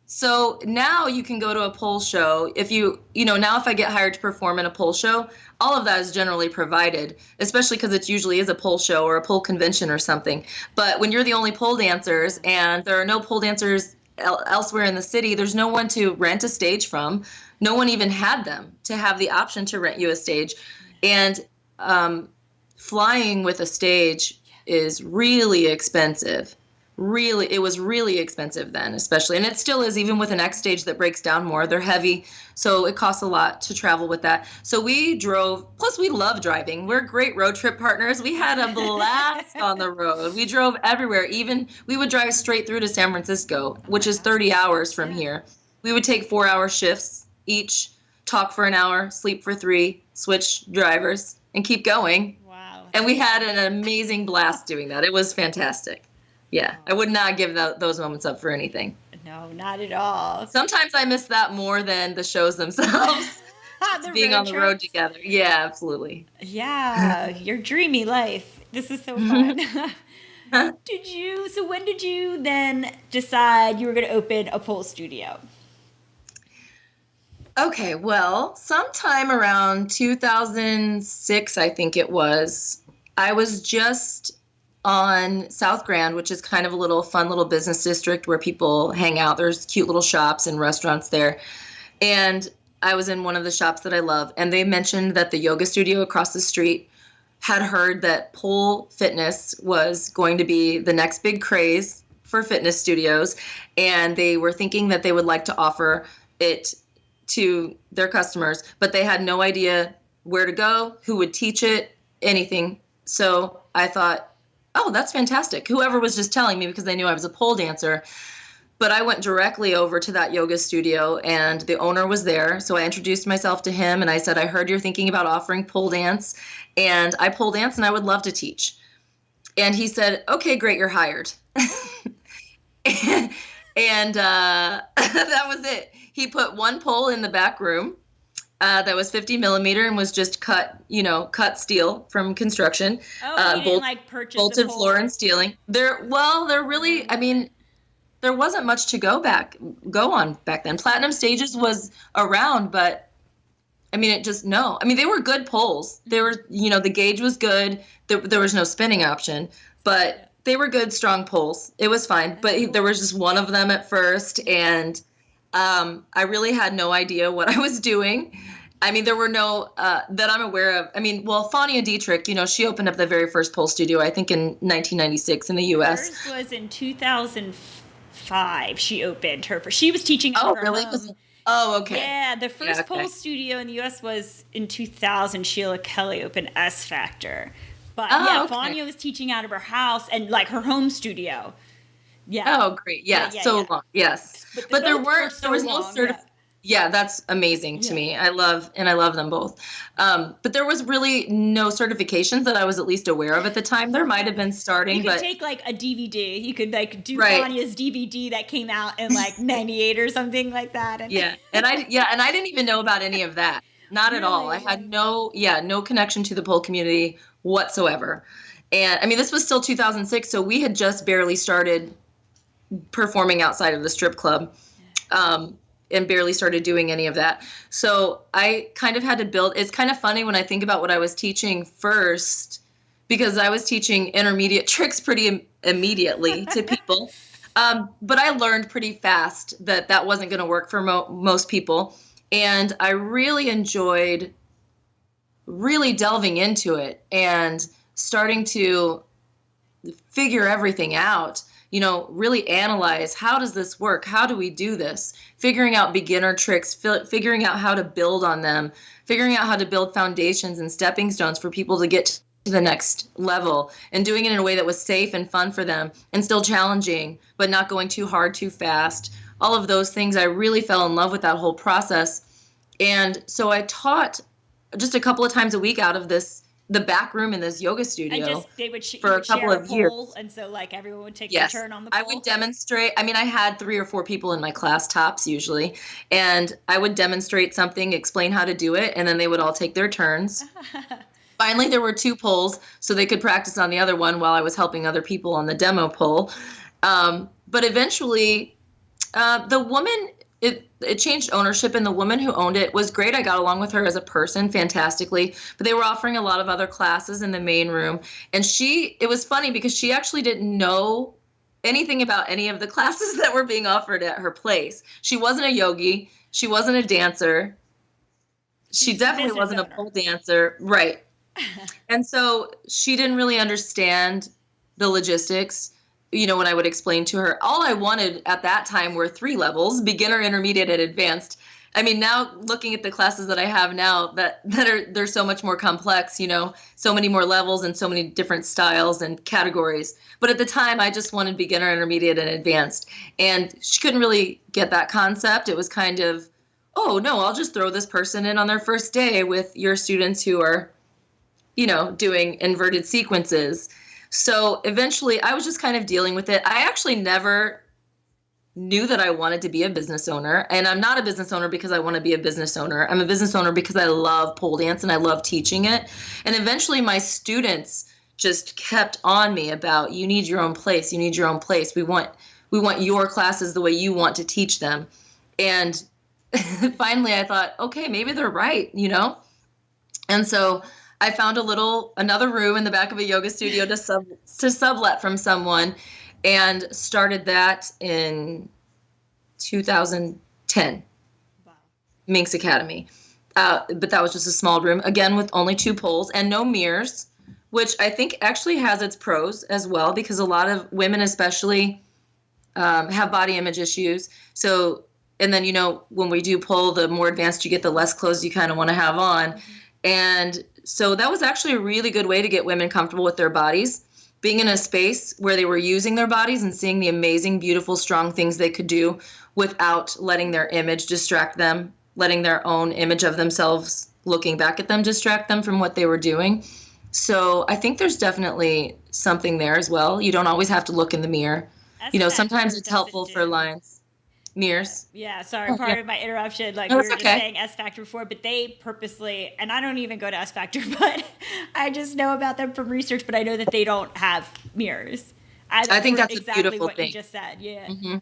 So now you can go to a pole show. If now if I get hired to perform in a pole show, all of that is generally provided, especially because it usually is a pole show or a pole convention or something. But when you're the only pole dancers and there are no pole dancers elsewhere in the city, there's no one to rent a stage from. No one even had them to have the option to rent you a stage. And flying with a stage is really expensive. It was really expensive then, especially. And it still is, even with an X stage that breaks down more. They're heavy, so it costs a lot to travel with that. So we drove, plus we love driving. We're great road trip partners. We had a blast on the road. We drove everywhere. Even we would drive straight through to San Francisco, which is 30 hours from here. We would take 4-hour shifts each talk for an hour, sleep for 3, switch drivers, and keep going. Wow. And we had an amazing blast doing that. It was fantastic. Yeah, I would not give those moments up for anything. No, not at all. Sometimes I miss that more than the shows themselves. Being on the road together. Yeah, absolutely. Yeah, your dreamy life. This is so fun. When did you then decide you were going to open a pole studio? Okay, well, sometime around 2006, I think it was, I was just on South Grand, which is kind of a little fun little business district where people hang out. There's cute little shops and restaurants there. And I was in one of the shops that I love, and they mentioned that the yoga studio across the street had heard that pole fitness was going to be the next big craze for fitness studios, and they were thinking that they would like to offer it to their customers, but they had no idea where to go, who would teach it, anything. So I thought, oh, that's fantastic. Whoever was just telling me, because they knew I was a pole dancer. But I went directly over to that yoga studio, and the owner was there. So I introduced myself to him, and I said, I heard you're thinking about offering pole dance, and I pole dance, and I would love to teach. And he said, okay, great, you're hired. and that was it. He put one pole in the back room that was 50 millimeter and was just cut steel from construction. Oh, you didn't like purchase bolted floor and steeling. There wasn't much to go on back then. Platinum Stages was around, but they were good poles. They were, the gauge was good. There was no spinning option, but they were good, strong poles. It was fine, but there was just one of them at first, and I really had no idea what I was doing. I mean, there were no, that I'm aware of. I mean, well, Fania Dietrich, she opened up the very first pole studio, I think in 1996 in the U.S. Hers was in 2005. She opened her first. She was teaching at her really? home. Oh, okay. Yeah, the first pole studio in the U.S. was in 2000. Sheila Kelly opened S Factor. But Fania was teaching out of her house and like her home studio. Yeah. Oh, great. Yeah. Long. Yes. But there was no certification. Yeah, that's amazing to me. I love them both. But there was really no certifications that I was at least aware of at the time. There might have been starting, but you could take like a DVD. You could like do Fania's DVD that came out in like 98 or something like that. And I didn't even know about any of that. Not at all. I had no connection to the pole community whatsoever. And I mean, this was still 2006, so we had just barely started performing outside of the strip club. And barely started doing any of that. So I kind of had to build. It's kind of funny when I think about what I was teaching first, because I was teaching intermediate tricks pretty immediately to people. But I learned pretty fast that wasn't going to work for most people. And I really enjoyed really delving into it and starting to figure everything out. Really analyze, how does this work? How do we do this? Figuring out beginner tricks, figuring out how to build on them, figuring out how to build foundations and stepping stones for people to get to the next level, and doing it in a way that was safe and fun for them and still challenging, but not going too hard, too fast. All of those things, I really fell in love with that whole process. And so I taught just a couple of times a week out of the back room in this yoga studio for a couple of years. And so like everyone would take their turn on the pole. I would demonstrate. I mean, I had 3 or 4 people in my class tops usually, and I would demonstrate something, explain how to do it, and then they would all take their turns. Finally, there were 2 poles, so they could practice on the other one while I was helping other people on the demo pole. But eventually, the woman, it changed ownership, and the woman who owned it was great. I got along with her as a person fantastically, but they were offering a lot of other classes in the main room. And it was funny because she actually didn't know anything about any of the classes that were being offered at her place. She wasn't a yogi. She wasn't a dancer. She definitely wasn't a pole dancer. Right. And so she didn't really understand the logistics. When I would explain to her, all I wanted at that time were 3 levels, beginner, intermediate, and advanced. I mean, now looking at the classes that I have now, they're so much more complex, so many more levels and so many different styles and categories. But at the time, I just wanted beginner, intermediate, and advanced. And she couldn't really get that concept. It was kind of, oh no, I'll just throw this person in on their first day with your students who are, doing inverted sequences. So eventually I was just kind of dealing with it. I actually never knew that I wanted to be a business owner. And I'm not a business owner because I want to be a business owner. I'm a business owner because I love pole dance and I love teaching it. And eventually my students just kept on me about, you need your own place. You need your own place. We want your classes the way you want to teach them. And finally I thought, okay, maybe they're right, And so I found another room in the back of a yoga studio to sublet from someone, and started that in 2010. Wow. Mynx Academy. But that was just a small room, again, with only 2 poles and no mirrors, which I think actually has its pros as well, because a lot of women especially have body image issues. So, and then, when we do pole, the more advanced you get, the less clothes you kind of want to have on. Mm-hmm. And so that was actually a really good way to get women comfortable with their bodies, being in a space where they were using their bodies and seeing the amazing, beautiful, strong things they could do without letting their image distract them, letting their own image of themselves looking back at them distract them from what they were doing. So I think there's definitely something there as well. You don't always have to look in the mirror. Sometimes it's helpful for lines. Mirrors. Yeah, sorry, part of my interruption. Like, we were just saying S Factor before, but they purposely, and I don't even go to S Factor, but I just know about them from research, but I know that they don't have mirrors. I think that's exactly a beautiful what thing. You just said, yeah. Mm-hmm.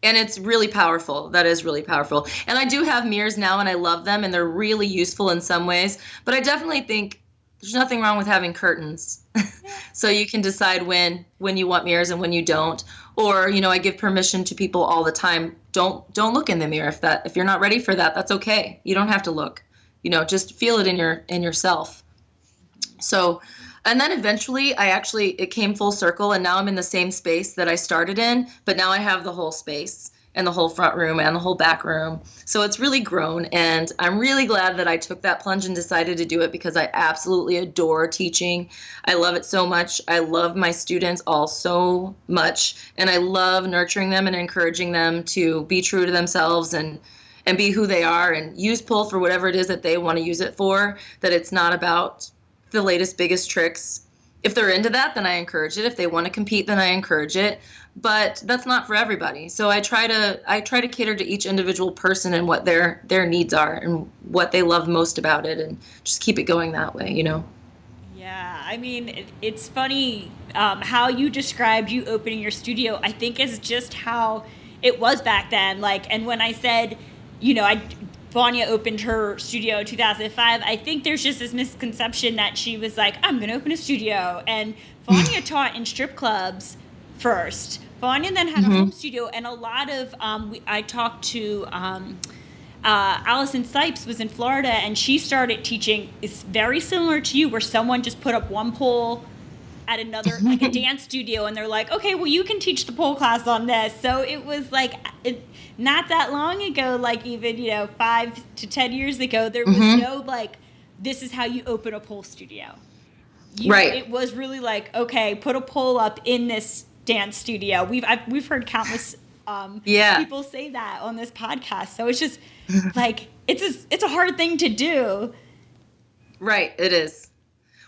And it's really powerful. That is really powerful. And I do have mirrors now, and I love them, and they're really useful in some ways. But I definitely think there's nothing wrong with having curtains. So you can decide when you want mirrors and when you don't. Or, I give permission to people all the time. Don't look in the mirror if you're not ready for that. That's okay. You don't have to look. Just feel it in yourself. So, and then eventually it came full circle, and now I'm in the same space that I started in, but now I have the whole space and the whole front room and the whole back room. So it's really grown, and I'm really glad that I took that plunge and decided to do it, because I absolutely adore teaching. I love it so much. I love my students all so much, and I love nurturing them and encouraging them to be true to themselves and be who they are, and use pole for whatever it is that they want to use it for, that it's not about the latest, biggest tricks. If they're into that, then I encourage it. If they want to compete, then I encourage it. But that's not for everybody. So I try to cater to each individual person and what their needs are and what they love most about it, and just keep it going that way, Yeah, I mean, it's funny how you described you opening your studio. I think is just how it was back then. Like, and when I said, Vanya opened her studio in 2005, I think there's just this misconception that she was like, I'm going to open a studio. And Vanya taught in strip clubs first. Vanya then had a home studio, and a lot of, I talked to Allison Sipes was in Florida, and she started teaching. It's very similar to you, where someone just put up one pole at another, like a dance studio, and they're like, okay, well, you can teach the pole class on this. So it was like, not that long ago, like even, 5 to 10 years ago, there was no like, this is how you open a pole studio. Right. It was really like, okay, put a pole up in this dance studio. We've heard countless people say that on this podcast. So it's just like, it's a hard thing to do. Right. It is.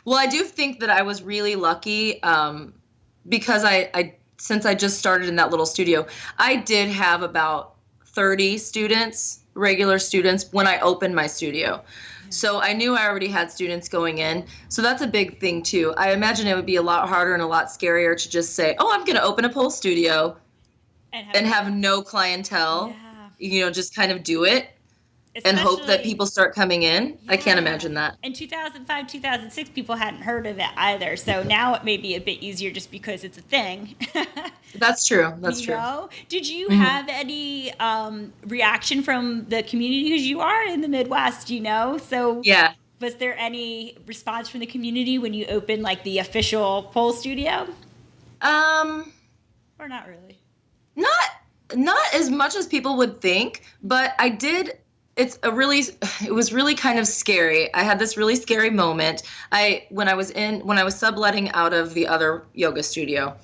Well, I do think that I was really lucky because I since I just started in that little studio, I did have about 30 students, regular students, when I opened my studio. So I knew I already had students going in. So that's a big thing too. I imagine it would be a lot harder and a lot scarier to just say, oh, I'm going to open a pole studio and have no clientele, just kind of do it. Especially, and hope that people start coming in. Yeah. I can't imagine that. In 2005, 2006, people hadn't heard of it either. So now it may be a bit easier just because it's a thing. That's true. That's true. Did you have any reaction from the community? Because you are in the Midwest, So yeah. Was there any response from the community when you opened like the official pole studio? Or not really? Not as much as people would think, but I did. It was really kind of scary. I had this really scary moment. When I was subletting out of the other yoga studio,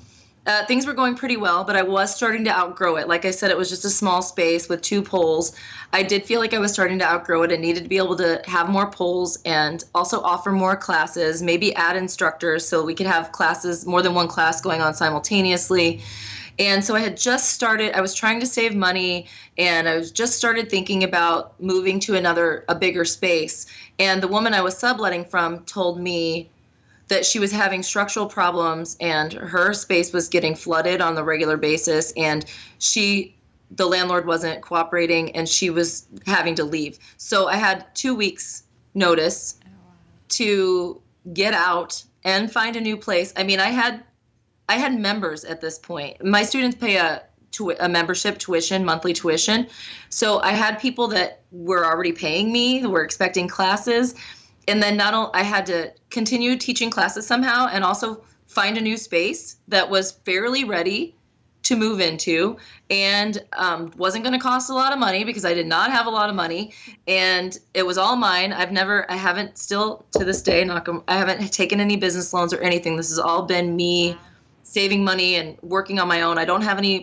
Things were going pretty well, but I was starting to outgrow it. Like I said, it was just a small space with 2 poles. I did feel like I was starting to outgrow it and needed to be able to have more poles and also offer more classes, maybe add instructors so we could have classes, more than one class going on simultaneously. And so I had just started, I was trying to save money, and I was just started thinking about moving to a bigger space. And the woman I was subletting from told me that she was having structural problems and her space was getting flooded on the regular basis, and the landlord wasn't cooperating and she was having to leave. So I had 2 weeks notice to get out and find a new place. I mean, I had members at this point. My students pay a membership tuition, monthly tuition. So I had people that were already paying me, who were expecting classes. And then I had to continue teaching classes somehow and also find a new space that was fairly ready to move into and wasn't going to cost a lot of money because I did not have a lot of money. And it was all mine. I haven't still to this day, I haven't taken any business loans or anything. This has all been me saving money and working on my own. I don't have any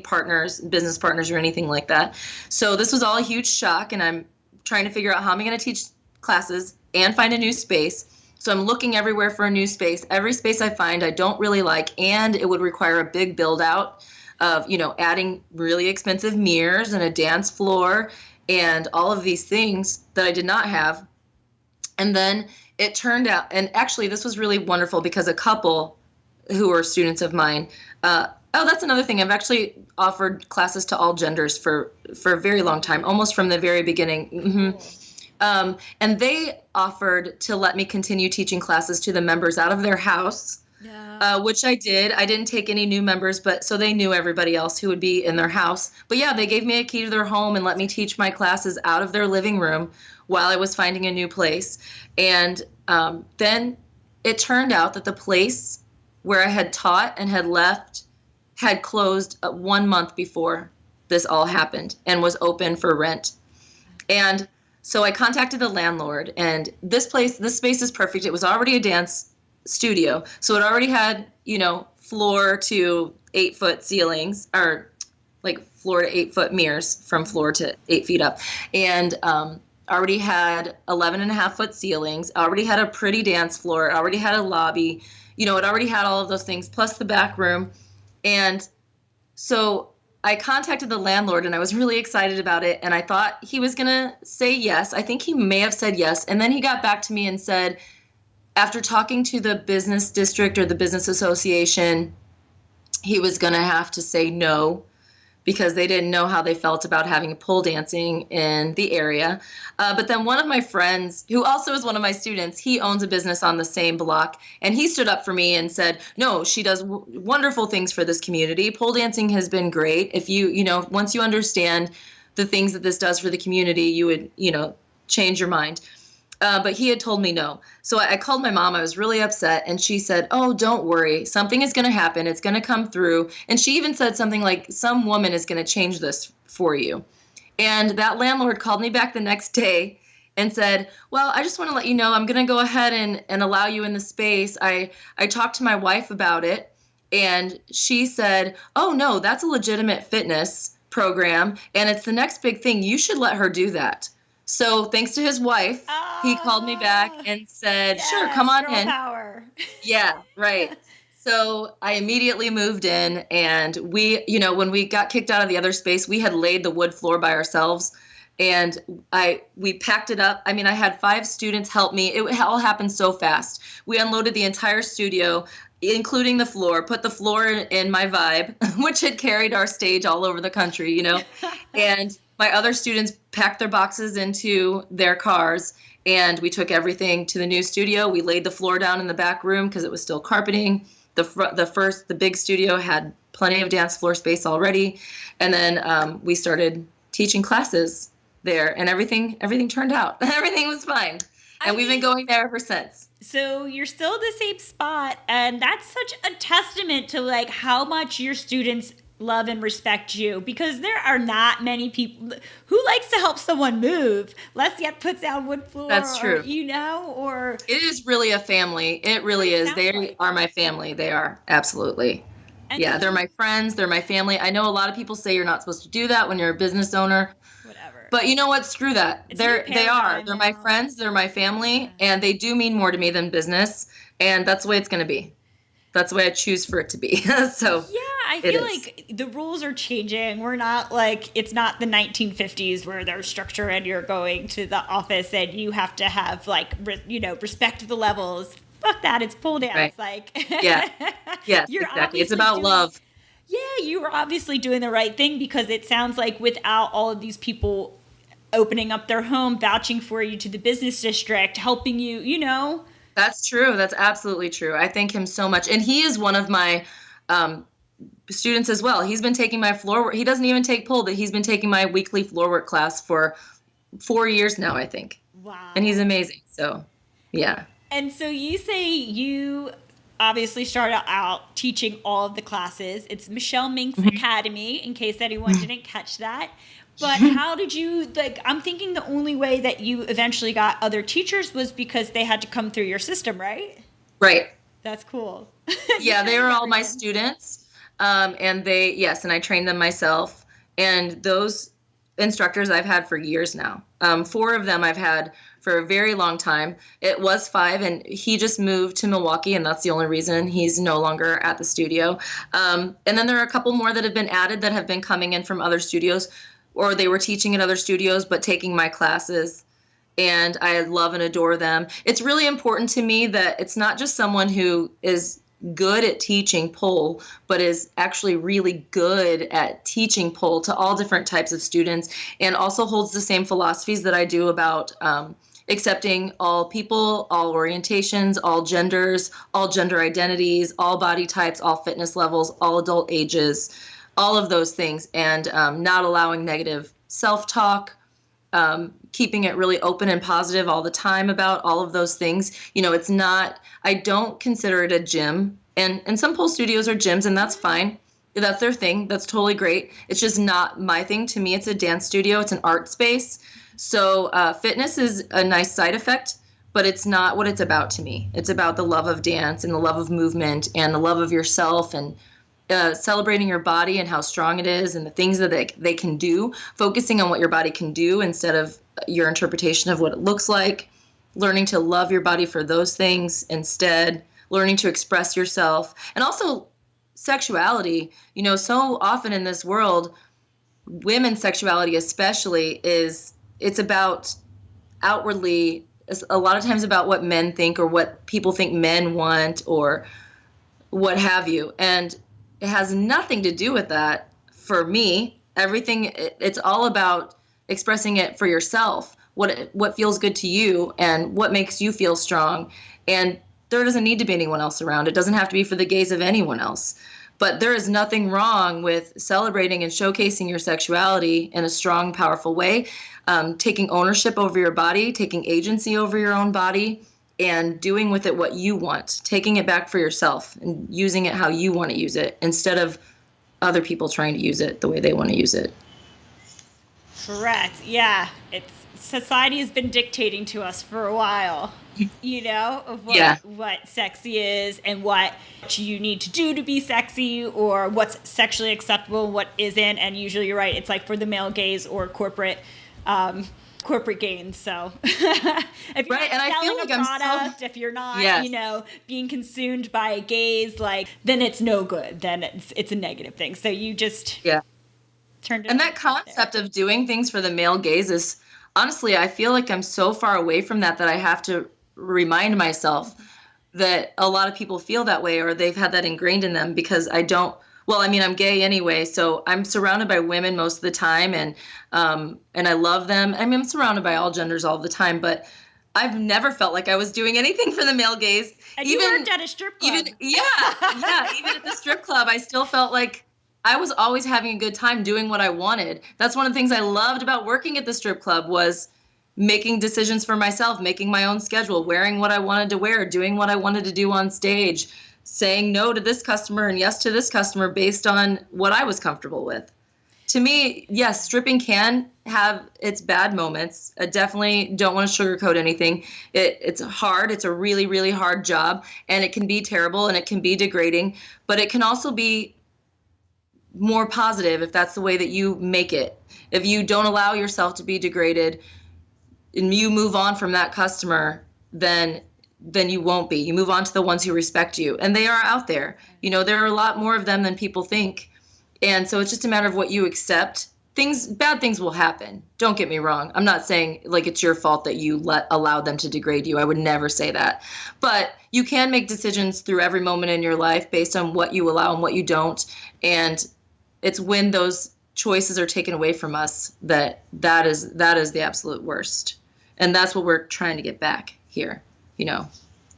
business partners or anything like that. So this was all a huge shock, and I'm trying to figure out how I'm going to teach classes and find a new space. So I'm looking everywhere for a new space. Every space I find I don't really like, and it would require a big build out of, adding really expensive mirrors and a dance floor and all of these things that I did not have. And then it turned out, and actually this was really wonderful because a couple who are students of mine, that's another thing. I've actually offered classes to all genders for a very long time, almost from the very beginning. Mm-hmm. And they offered to let me continue teaching classes to the members out of their house, which I did. I didn't take any new members, but so they knew everybody else who would be in their house. But yeah, they gave me a key to their home and let me teach my classes out of their living room while I was finding a new place. And then it turned out that the place where I had taught and had left had closed 1 month before this all happened and was open for rent. And so I contacted the landlord, and this space is perfect. It was already a dance studio. So it already had, floor to 8-foot ceilings, or like floor to 8-foot mirrors from floor to 8 feet up. And already had 11.5-foot ceilings, already had a pretty dance floor, already had a lobby. It already had all of those things, plus the back room. And so I contacted the landlord, and I was really excited about it. And I thought he was going to say yes. I think he may have said yes. And then he got back to me and said, after talking to the business district or the business association, he was going to have to say no, because they didn't know how they felt about having pole dancing in the area. But then one of my friends, who also is one of my students, he owns a business on the same block, and he stood up for me and said, no, she does wonderful things for this community. Pole dancing has been great. If once you understand the things that this does for the community, you would, change your mind. But he had told me no. So I called my mom. I was really upset. And she said, oh, don't worry. Something is going to happen. It's going to come through. And she even said something like, some woman is going to change this for you. And that landlord called me back the next day and said, well, I just want to let you know, I'm going to go ahead and allow you in the space. I talked to my wife about it, and she said, oh, no, that's a legitimate fitness program, and it's the next big thing. You should let her do that. So thanks to his wife, he called me back and said, yes, sure, come on in. Power. Yeah, right. So I immediately moved in, and we, when we got kicked out of the other space, we had laid the wood floor by ourselves, and we packed it up. I mean, I had 5 students help me. It all happened so fast. We unloaded the entire studio, including the floor, put the floor in my Vibe, which had carried our stage all over the country, and my other students packed their boxes into their cars, and we took everything to the new studio. We laid the floor down in the back room because it was still carpeting. The big studio had plenty of dance floor space already. And then we started teaching classes there, and everything turned out. Everything was fine. And we've been going there ever since. So you're still in the same spot, and that's such a testament to how much your students love and respect you, because there are not many people who likes to help someone move. Let's yet put down wood floor. That's true. Or it is really a family. It really is. They are my family. They are, absolutely. And Yeah, they're my friends, they're my family. I know a lot of people say you're not supposed to do that when you're a business owner. Whatever. But you know what? Screw that. It's a new They are. paradigm They're my now. friends, they're my family, and they do mean more to me than business. And that's the way it's going to be. That's the way I choose for it to be. So Yeah, I feel like the rules are changing. We're not like, it's not the 1950s where there's structure and you're going to the office and you have to have like, respect the levels. Fuck that. It's pole dance. Right. Like, Yeah. Yes, you're exactly. It's obviously about love. Yeah, you were obviously doing the right thing, because it sounds like without all of these people opening up their home, vouching for you to the business district, helping you. That's true. That's absolutely true. I thank him so much. And he is one of my students as well. He's been taking my floor work. He doesn't even take pole, but he's been taking my weekly floor work class for 4 years now, I think. Wow. And he's amazing. So, yeah. And so you say you obviously started out teaching all of the classes. It's Mynx Academy, in case anyone didn't catch that. But how did you, I'm thinking the only way that you eventually got other teachers was because they had to come through your system, right? Right. That's cool. Yeah, they were all my students. And and I trained them myself. And those instructors I've had for years now. 4 of them I've had for a very long time. It was 5, and he just moved to Milwaukee, and that's the only reason he's no longer at the studio. And then there are a couple more that have been added that have been coming in from other studios, or they were teaching at other studios but taking my classes. And I love and adore them. It's really important to me that it's not just someone who is good at teaching pole, but is actually really good at teaching pole to all different types of students, and also holds the same philosophies that I do about accepting all people, all orientations, all genders, all gender identities, all body types, all fitness levels, all adult ages, all of those things, and not allowing negative self-talk, keeping it really open and positive all the time about all of those things. It's not, I don't consider it a gym, and some pole studios are gyms, and that's fine. That's their thing. That's totally great. It's just not my thing. To me, it's a dance studio. It's an art space. So fitness is a nice side effect, but it's not what it's about to me. It's about the love of dance and the love of movement and the love of yourself, and celebrating your body and how strong it is and the things that they can do, focusing on what your body can do instead of your interpretation of what it looks like, learning to love your body for those things instead, learning to express yourself. And also sexuality. So often in this world, women's sexuality especially it's about outwardly, a lot of times about what men think or what people think men want or what have you. And it has nothing to do with that for me. Everything, it's all about expressing it for yourself, what feels good to you and what makes you feel strong. And there doesn't need to be anyone else around. It doesn't have to be for the gaze of anyone else. But there is nothing wrong with celebrating and showcasing your sexuality in a strong, powerful way, taking ownership over your body, taking agency over your own body, and doing with it what you want, taking it back for yourself and using it how you want to use it instead of other people trying to use it the way they want to use it. Correct. Yeah. Society has been dictating to us for a while, of what sexy is and what you need to do to be sexy, or what's sexually acceptable, what isn't. And usually you're right. It's like for the male gaze or corporate gains. So if you're not selling a product, if you're not, being consumed by a gaze, then it's no good. Then it's a negative thing. So you just turned it. And that concept of doing things for the male gaze is, honestly, I feel like I'm so far away from that I have to remind myself that a lot of people feel that way, or they've had that ingrained in them, because I don't. Well, I mean, I'm gay anyway, so I'm surrounded by women most of the time, and I love them. I mean, I'm surrounded by all genders all the time, but I've never felt like I was doing anything for the male gaze. And you worked at a strip club. Even at the strip club, I still felt like I was always having a good time doing what I wanted. That's one of the things I loved about working at the strip club, was making decisions for myself, making my own schedule, wearing what I wanted to wear, doing what I wanted to do on stage, saying no to this customer and yes to this customer based on what I was comfortable with. To me, yes, stripping can have its bad moments. I definitely don't want to sugarcoat anything. It's hard. It's a really, really hard job, and it can be terrible and it can be degrading, but it can also be more positive, if that's the way that you make it, if you don't allow yourself to be degraded and you move on from that customer, then you won't be. You move on to the ones who respect you, and they are out there. There are a lot more of them than people think. And so it's just a matter of what you accept. Bad things will happen. Don't get me wrong. I'm not saying like it's your fault that you allowed them to degrade you. I would never say that. But you can make decisions through every moment in your life based on what you allow and what you don't. And it's when those choices are taken away from us that is the absolute worst. And that's what we're trying to get back here.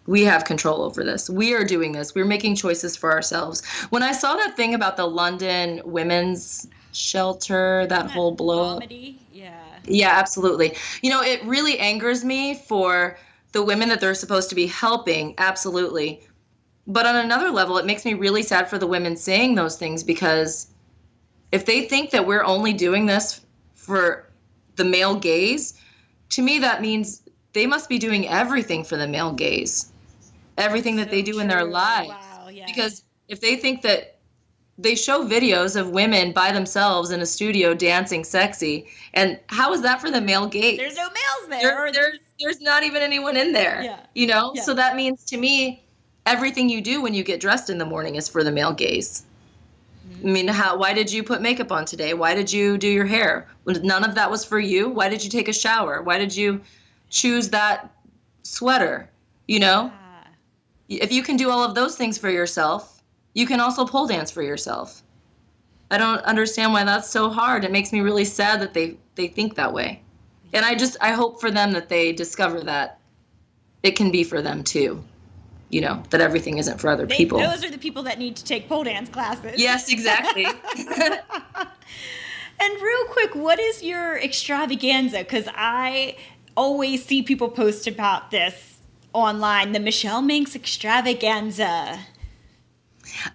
We have control over this. We are doing this. We're making choices for ourselves. When I saw that thing about the London women's shelter, that whole blow up. Yeah, absolutely. It really angers me for the women that they're supposed to be helping. Absolutely. But on another level, it makes me really sad for the women saying those things, because if they think that we're only doing this for the male gaze, to me, that means they must be doing everything for the male gaze, everything that they do in their lives. Wow, yeah. Because if they think that they show videos of women by themselves in a studio dancing sexy, and how is that for the male gaze? There's no males there. There's not even anyone in there. Yeah. Yeah. So that means to me, everything you do when you get dressed in the morning is for the male gaze. I mean, why did you put makeup on today? Why did you do your hair? None of that was for you. Why did you take a shower? Why did you choose that sweater? If you can do all of those things for yourself, you can also pole dance for yourself. I don't understand why that's so hard. It makes me really sad that they think that way. And I hope for them that they discover that it can be for them too. That everything isn't for other people. Those are the people that need to take pole dance classes. Yes, exactly. And real quick, what is your extravaganza? Because I always see people post about this online, the Mynxx extravaganza.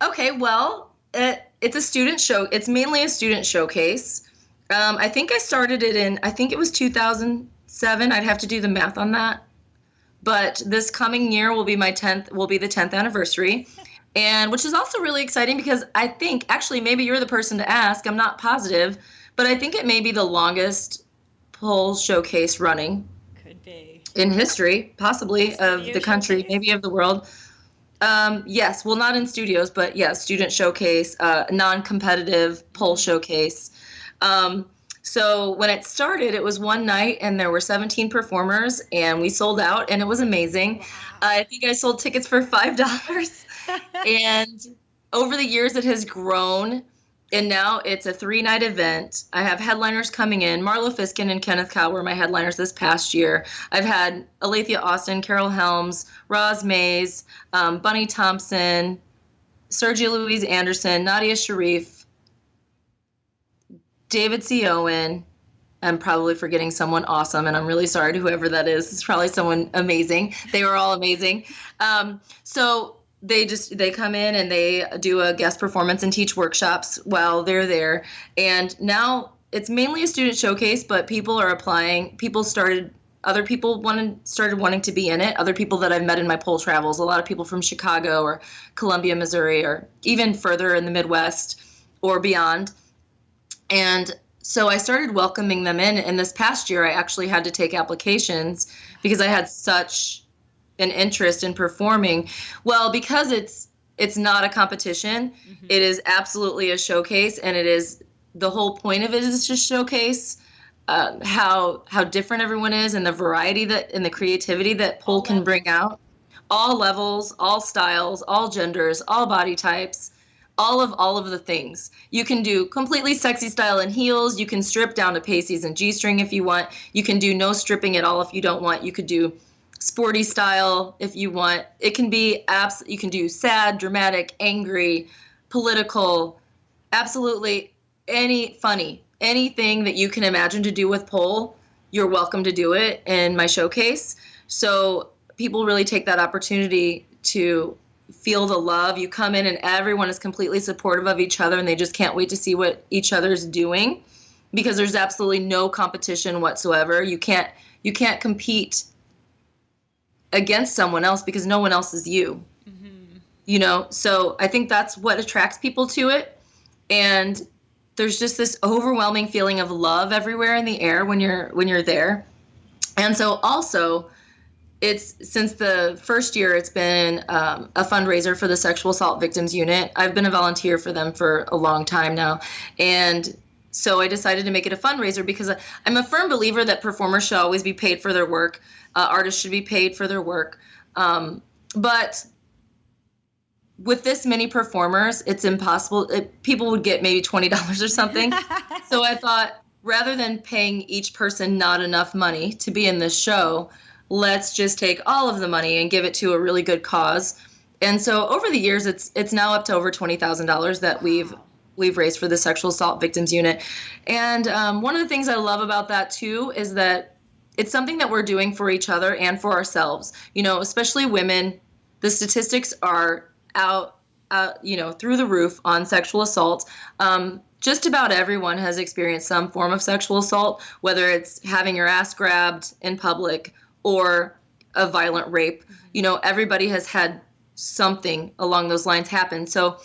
Okay, well, it's a student show. It's mainly a student showcase. I think I started it it was 2007. I'd have to do the math on that. But this coming year will be the 10th anniversary, and which is also really exciting because I think, actually, maybe you're the person to ask. I'm not positive, but I think it may be the longest pole showcase running. Could be. In history, possibly, of the country, maybe of the world. Yes, well, not in studios, but yeah, student showcase, non-competitive pole showcase. So when it started, it was one night and there were 17 performers and we sold out and it was amazing. Wow. I think I sold tickets for $5 and over the years it has grown and now it's a 3-night event. I have headliners coming in. Marlo Fiskin and Kenneth Cow were my headliners this past year. I've had Alethea Austin, Carol Helms, Roz Mays, Bunny Thompson, Sergio Louise Anderson, Nadia Sharif, David C. Owen. I'm probably forgetting someone awesome, and I'm really sorry to whoever that is. It's probably someone amazing. They were all amazing. So they come in and they do a guest performance and teach workshops while they're there. And now it's mainly a student showcase, but people are applying. Other people started wanting to be in it. Other people that I've met in my pole travels, a lot of people from Chicago or Columbia, Missouri, or even further in the Midwest or beyond. And so I started welcoming them in. And this past year, I actually had to take applications because I had such an interest in performing. Well, because it's not a competition, mm-hmm. It is absolutely a showcase, and the whole point of it is to showcase how different everyone is and the variety and the creativity that pole can bring out. All levels, all styles, all genders, all body types. All of the things. You can do completely sexy style in heels. You can strip down to pasties and G-string if you want. You can do no stripping at all if you don't want. You could do sporty style if you want. It can be you can do sad, dramatic, angry, political, absolutely funny. Anything that you can imagine to do with pole, you're welcome to do it in my showcase. So people really take that opportunity to feel the love. You come in and everyone is completely supportive of each other and they just can't wait to see what each other's doing because there's absolutely no competition whatsoever. You can't compete against someone else because no one else is you. Mm-hmm. So I think that's what attracts people to it. And there's just this overwhelming feeling of love everywhere in the air when you're there. And so also, it's since the first year, it's been a fundraiser for the Sexual Assault Victims Unit. I've been a volunteer for them for a long time now. And so I decided to make it a fundraiser because I'm a firm believer that performers should always be paid for their work. Artists should be paid for their work. But with this many performers, it's impossible. People would get maybe $20 or something. So I thought, rather than paying each person not enough money to be in this show, let's just take all of the money and give it to a really good cause. And so over the years, it's now up to over $20,000 that we've raised for the Sexual Assault Victims Unit. And one of the things I love about that too is that it's something that we're doing for each other and for ourselves. You know, especially women, the statistics are out, through the roof on sexual assault. Just about everyone has experienced some form of sexual assault, whether it's having your ass grabbed in public or a violent rape. You know, everybody has had something along those lines happen. So,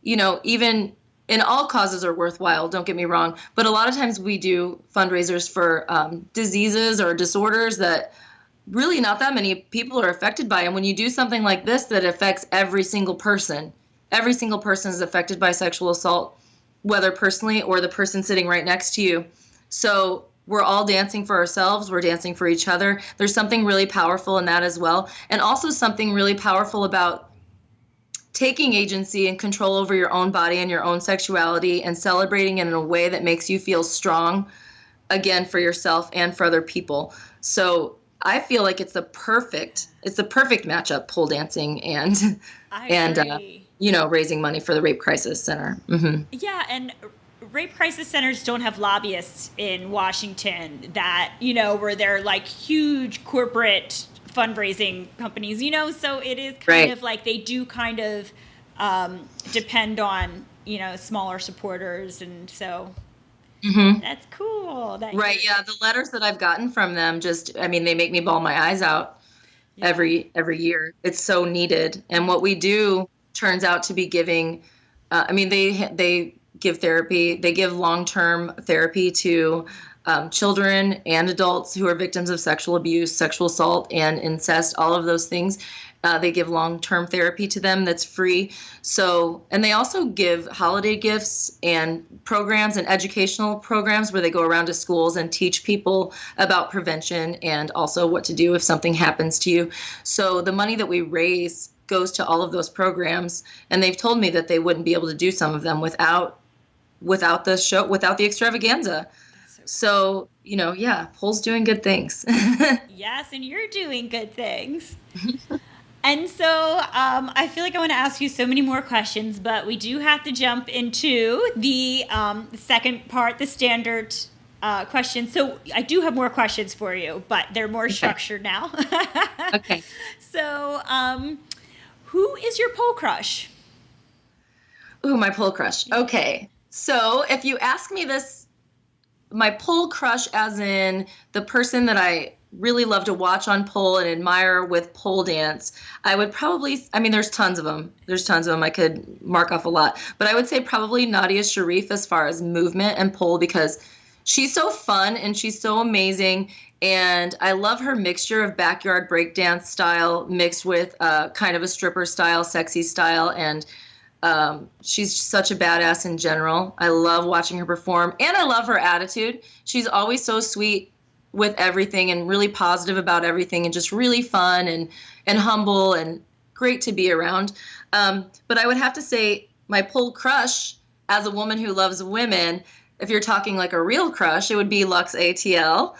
you know, even and all causes are worthwhile, don't get me wrong, but a lot of times we do fundraisers for diseases or disorders that really not that many people are affected by. And when you do something like this that affects every single person is affected by sexual assault, whether personally or the person sitting right next to you. So we're all dancing for ourselves. We're dancing for each other. There's something really powerful in that as well. And also something really powerful about taking agency and control over your own body and your own sexuality and celebrating it in a way that makes you feel strong, again, for yourself and for other people. So I feel like it's the perfect matchup, pole dancing and raising money for the Rape Crisis Center. Mm-hmm. Yeah, and rape crisis centers don't have lobbyists in Washington that, where they're like huge corporate fundraising companies, so it is kind of like they do kind of depend on, smaller supporters. And so that's cool. Yeah. The letters that I've gotten from them they make me bawl my eyes out every year. It's so needed. And what we do turns out to be giving, they give therapy. They give long-term therapy to children and adults who are victims of sexual abuse, sexual assault, and incest, all of those things. They give long-term therapy to them that's free. So, and they also give holiday gifts and programs and educational programs where they go around to schools and teach people about prevention and also what to do if something happens to you. So the money that we raise goes to all of those programs. And they've told me that they wouldn't be able to do some of them without the show, without the extravaganza. So, Pole's doing good things. Yes, and you're doing good things. And so I feel like I want to ask you so many more questions, but we do have to jump into the second part, the standard questions. So I do have more questions for you, but they're more structured now. Okay. So who is your pole crush? Ooh, my pole crush. Okay. So if you ask me this, my pole crush as in the person that I really love to watch on pole and admire with pole dance, I would probably, there's tons of them. I could mark off a lot. But I would say probably Nadia Sharif as far as movement and pole because she's so fun and she's so amazing. And I love her mixture of backyard breakdance style mixed with kind of a stripper style, sexy style, and she's such a badass in general. I love watching her perform and I love her attitude. She's always so sweet with everything and really positive about everything and just really fun and humble and great to be around. But I would have to say my pole crush as a woman who loves women, if you're talking like a real crush, it would be Lux ATL.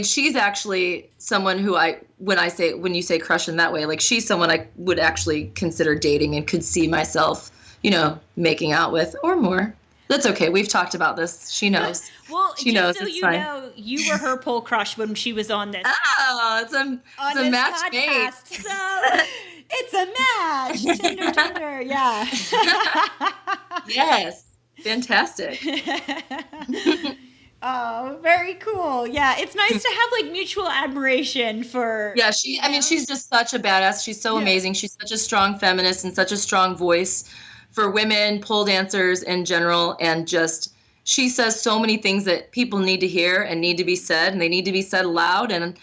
She's actually someone who when you say crush in that way, like she's someone I would actually consider dating and could see myself, making out with or more. That's okay. We've talked about this. She knows. Well, she knows. So you know, you were her pole crush when she was on this. Oh, it's a match made. So it's a match. Tinder, yeah. Yes. Fantastic. Oh, very cool. Yeah, it's nice to have like mutual admiration for. Yeah, she's just such a badass. She's so amazing. She's such a strong feminist and such a strong voice for women, pole dancers in general, and just she says so many things that people need to hear and need to be said, and they need to be said loud. And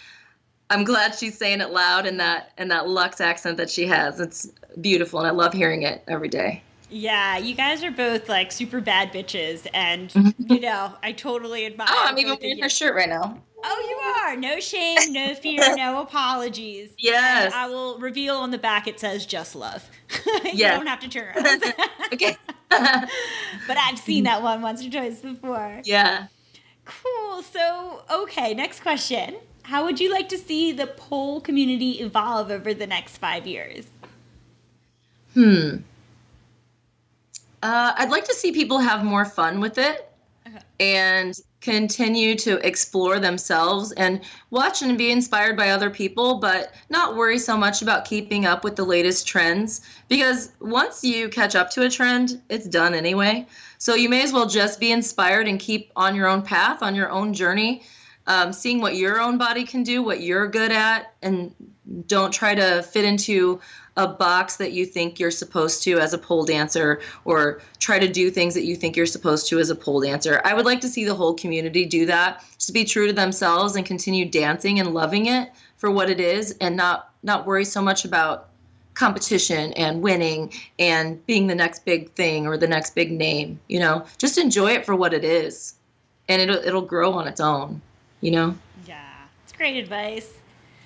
I'm glad she's saying it loud in that Lux accent that she has. It's beautiful, and I love hearing it every day. Yeah, you guys are both like super bad bitches, and I totally admire. Oh, I'm even wearing her shirt right now. Oh, you are. No shame, no fear, no apologies. Yes. And I will reveal on the back it says just love. You don't have to turn around. Okay. But I've seen that one once or twice before. Yeah. Cool. So, okay, next question. How would you like to see the pole community evolve over the next 5 years? I'd like to see people have more fun with it and continue to explore themselves and watch and be inspired by other people, but not worry so much about keeping up with the latest trends, because once you catch up to a trend, it's done anyway. So you may as well just be inspired and keep on your own path, on your own journey, seeing what your own body can do, what you're good at, and don't try to fit into a box that you think you're supposed to as a pole dancer, or try to do things that you think you're supposed to as a pole dancer. I would like to see the whole community do that, just be true to themselves and continue dancing and loving it for what it is, and not worry so much about competition and winning and being the next big thing or the next big name. Just enjoy it for what it is, and it'll grow on its own. Yeah, it's great advice.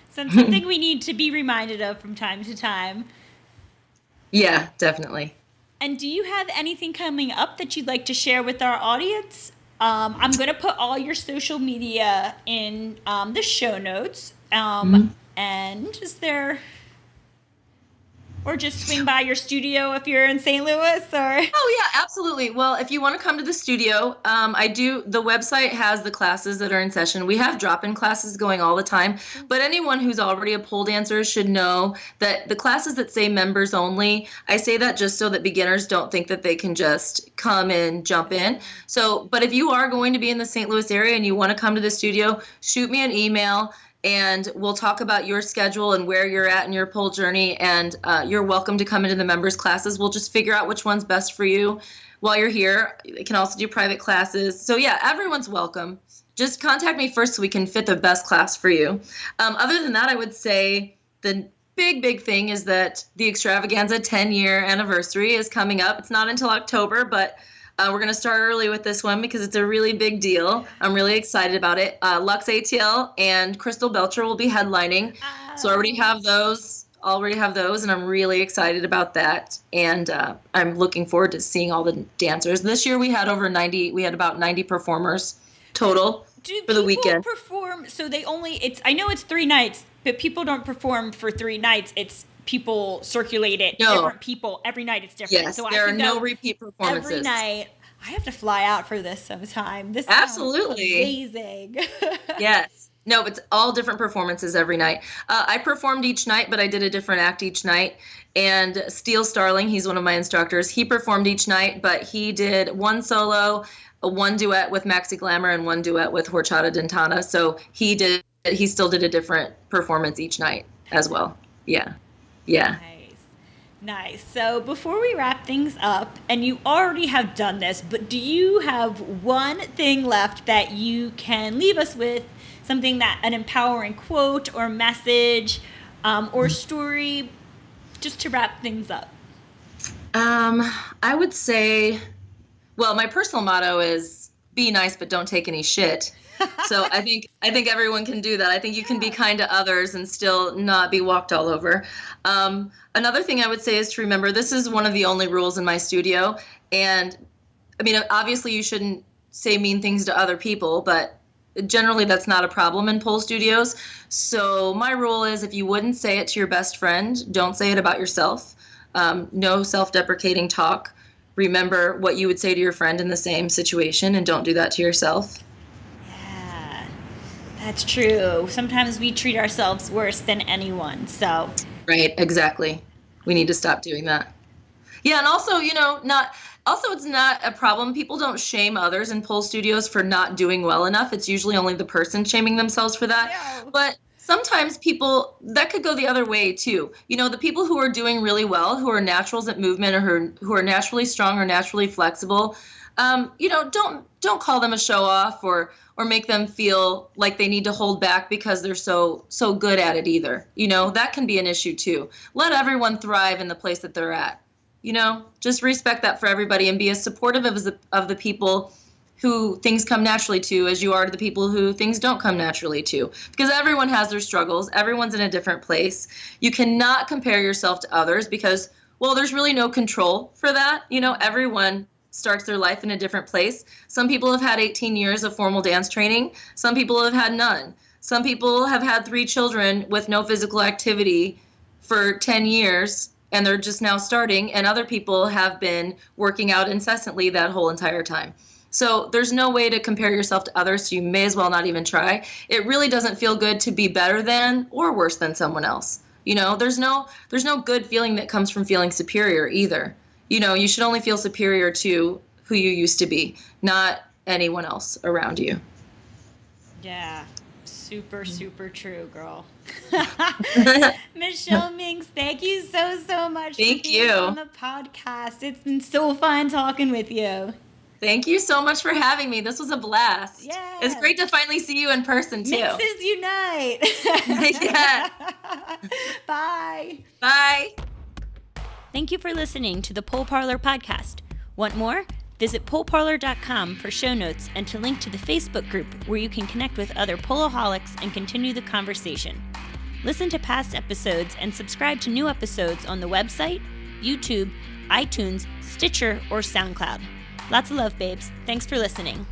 Something we need to be reminded of from time to time. Yeah, definitely. And do you have anything coming up that you'd like to share with our audience? I'm going to put all your social media in the show notes. And is there... Or just swing by your studio if you're in St. Louis, or? Oh yeah, absolutely. Well, if you want to come to the studio, the website has the classes that are in session. We have drop-in classes going all the time, but anyone who's already a pole dancer should know that the classes that say members only, I say that just so that beginners don't think that they can just come and jump in. But if you are going to be in the St. Louis area and you want to come to the studio, shoot me an email, and we'll talk about your schedule and where you're at in your pole journey, and you're welcome to come into the members classes. We'll just figure out which one's best for you while you're here. You can also do private classes. So yeah, everyone's welcome. Just contact me first so we can fit the best class for you. Other than that, I would say the big thing is that the Extravaganza 10-year anniversary is coming up. It's not until October, but we're going to start early with this one because it's a really big deal. I'm really excited about it. Lux ATL and Crystal Belcher will be headlining. So I already have those, and I'm really excited about that. And I'm looking forward to seeing all the dancers. This year we had about 90 performers total for the weekend. Do people perform, so I know it's 3 nights, but people don't perform for 3 nights. It's people circulate it. No. Different people. Every night it's different. Yes, so there are no repeat performances. Every night. I have to fly out for this sometime. This absolutely amazing. Yes. No, it's all different performances every night. I performed each night, but I did a different act each night. And Steel Starling, he's one of my instructors, he performed each night, but he did 1 solo, 1 duet with Maxi Glamour, and 1 duet with Horchata Dentana. So he still did a different performance each night as well. Yeah. Yeah. Nice. So before we wrap things up, and you already have done this, but do you have one thing left that you can leave us with? Something an empowering quote or message or story, just to wrap things up? I would say, well, my personal motto is be nice, but don't take any shit. So I think everyone can do that. I think you can be kind to others and still not be walked all over. Another thing I would say is to remember this is one of the only rules in my studio. And I mean, obviously you shouldn't say mean things to other people, but generally that's not a problem in pole studios. So my rule is if you wouldn't say it to your best friend, don't say it about yourself. No self-deprecating talk. Remember what you would say to your friend in the same situation, and don't do that to yourself. That's true. Sometimes we treat ourselves worse than anyone, so. Right, exactly. We need to stop doing that. Yeah, and also, it's not a problem. People don't shame others in pole studios for not doing well enough. It's usually only the person shaming themselves for that. No. But sometimes people, that could go the other way too. The people who are doing really well, who are naturals at movement, or who are naturally strong or naturally flexible, don't call them a show off or make them feel like they need to hold back because they're so good at it either. That can be an issue too. Let everyone thrive in the place that they're at. Just respect that for everybody and be as supportive of the people who things come naturally to as you are to the people who things don't come naturally to. Because everyone has their struggles. Everyone's in a different place. You cannot compare yourself to others because, well, there's really no control for that. Everyone starts their life in a different place. Some people have had 18 years of formal dance training. Some people have had none. Some people have had 3 children with no physical activity for 10 years, and they're just now starting. And other people have been working out incessantly that whole entire time. So there's no way to compare yourself to others, so you may as well not even try. It really doesn't feel good to be better than or worse than someone else. There's no good feeling that comes from feeling superior either. You should only feel superior to who you used to be, not anyone else around you. Yeah, super, super true, girl. Michelle Minxxx, thank you so much for being on the podcast. It's been so fun talking with you. Thank you so much for having me. This was a blast. Yeah. It's great to finally see you in person, too. Minxes unite. Yeah. Bye. Bye. Thank you for listening to the Pole Parlour podcast. Want more? Visit poleparlour.com for show notes and to link to the Facebook group where you can connect with other poloholics and continue the conversation. Listen to past episodes and subscribe to new episodes on the website, YouTube, iTunes, Stitcher, or SoundCloud. Lots of love, babes. Thanks for listening.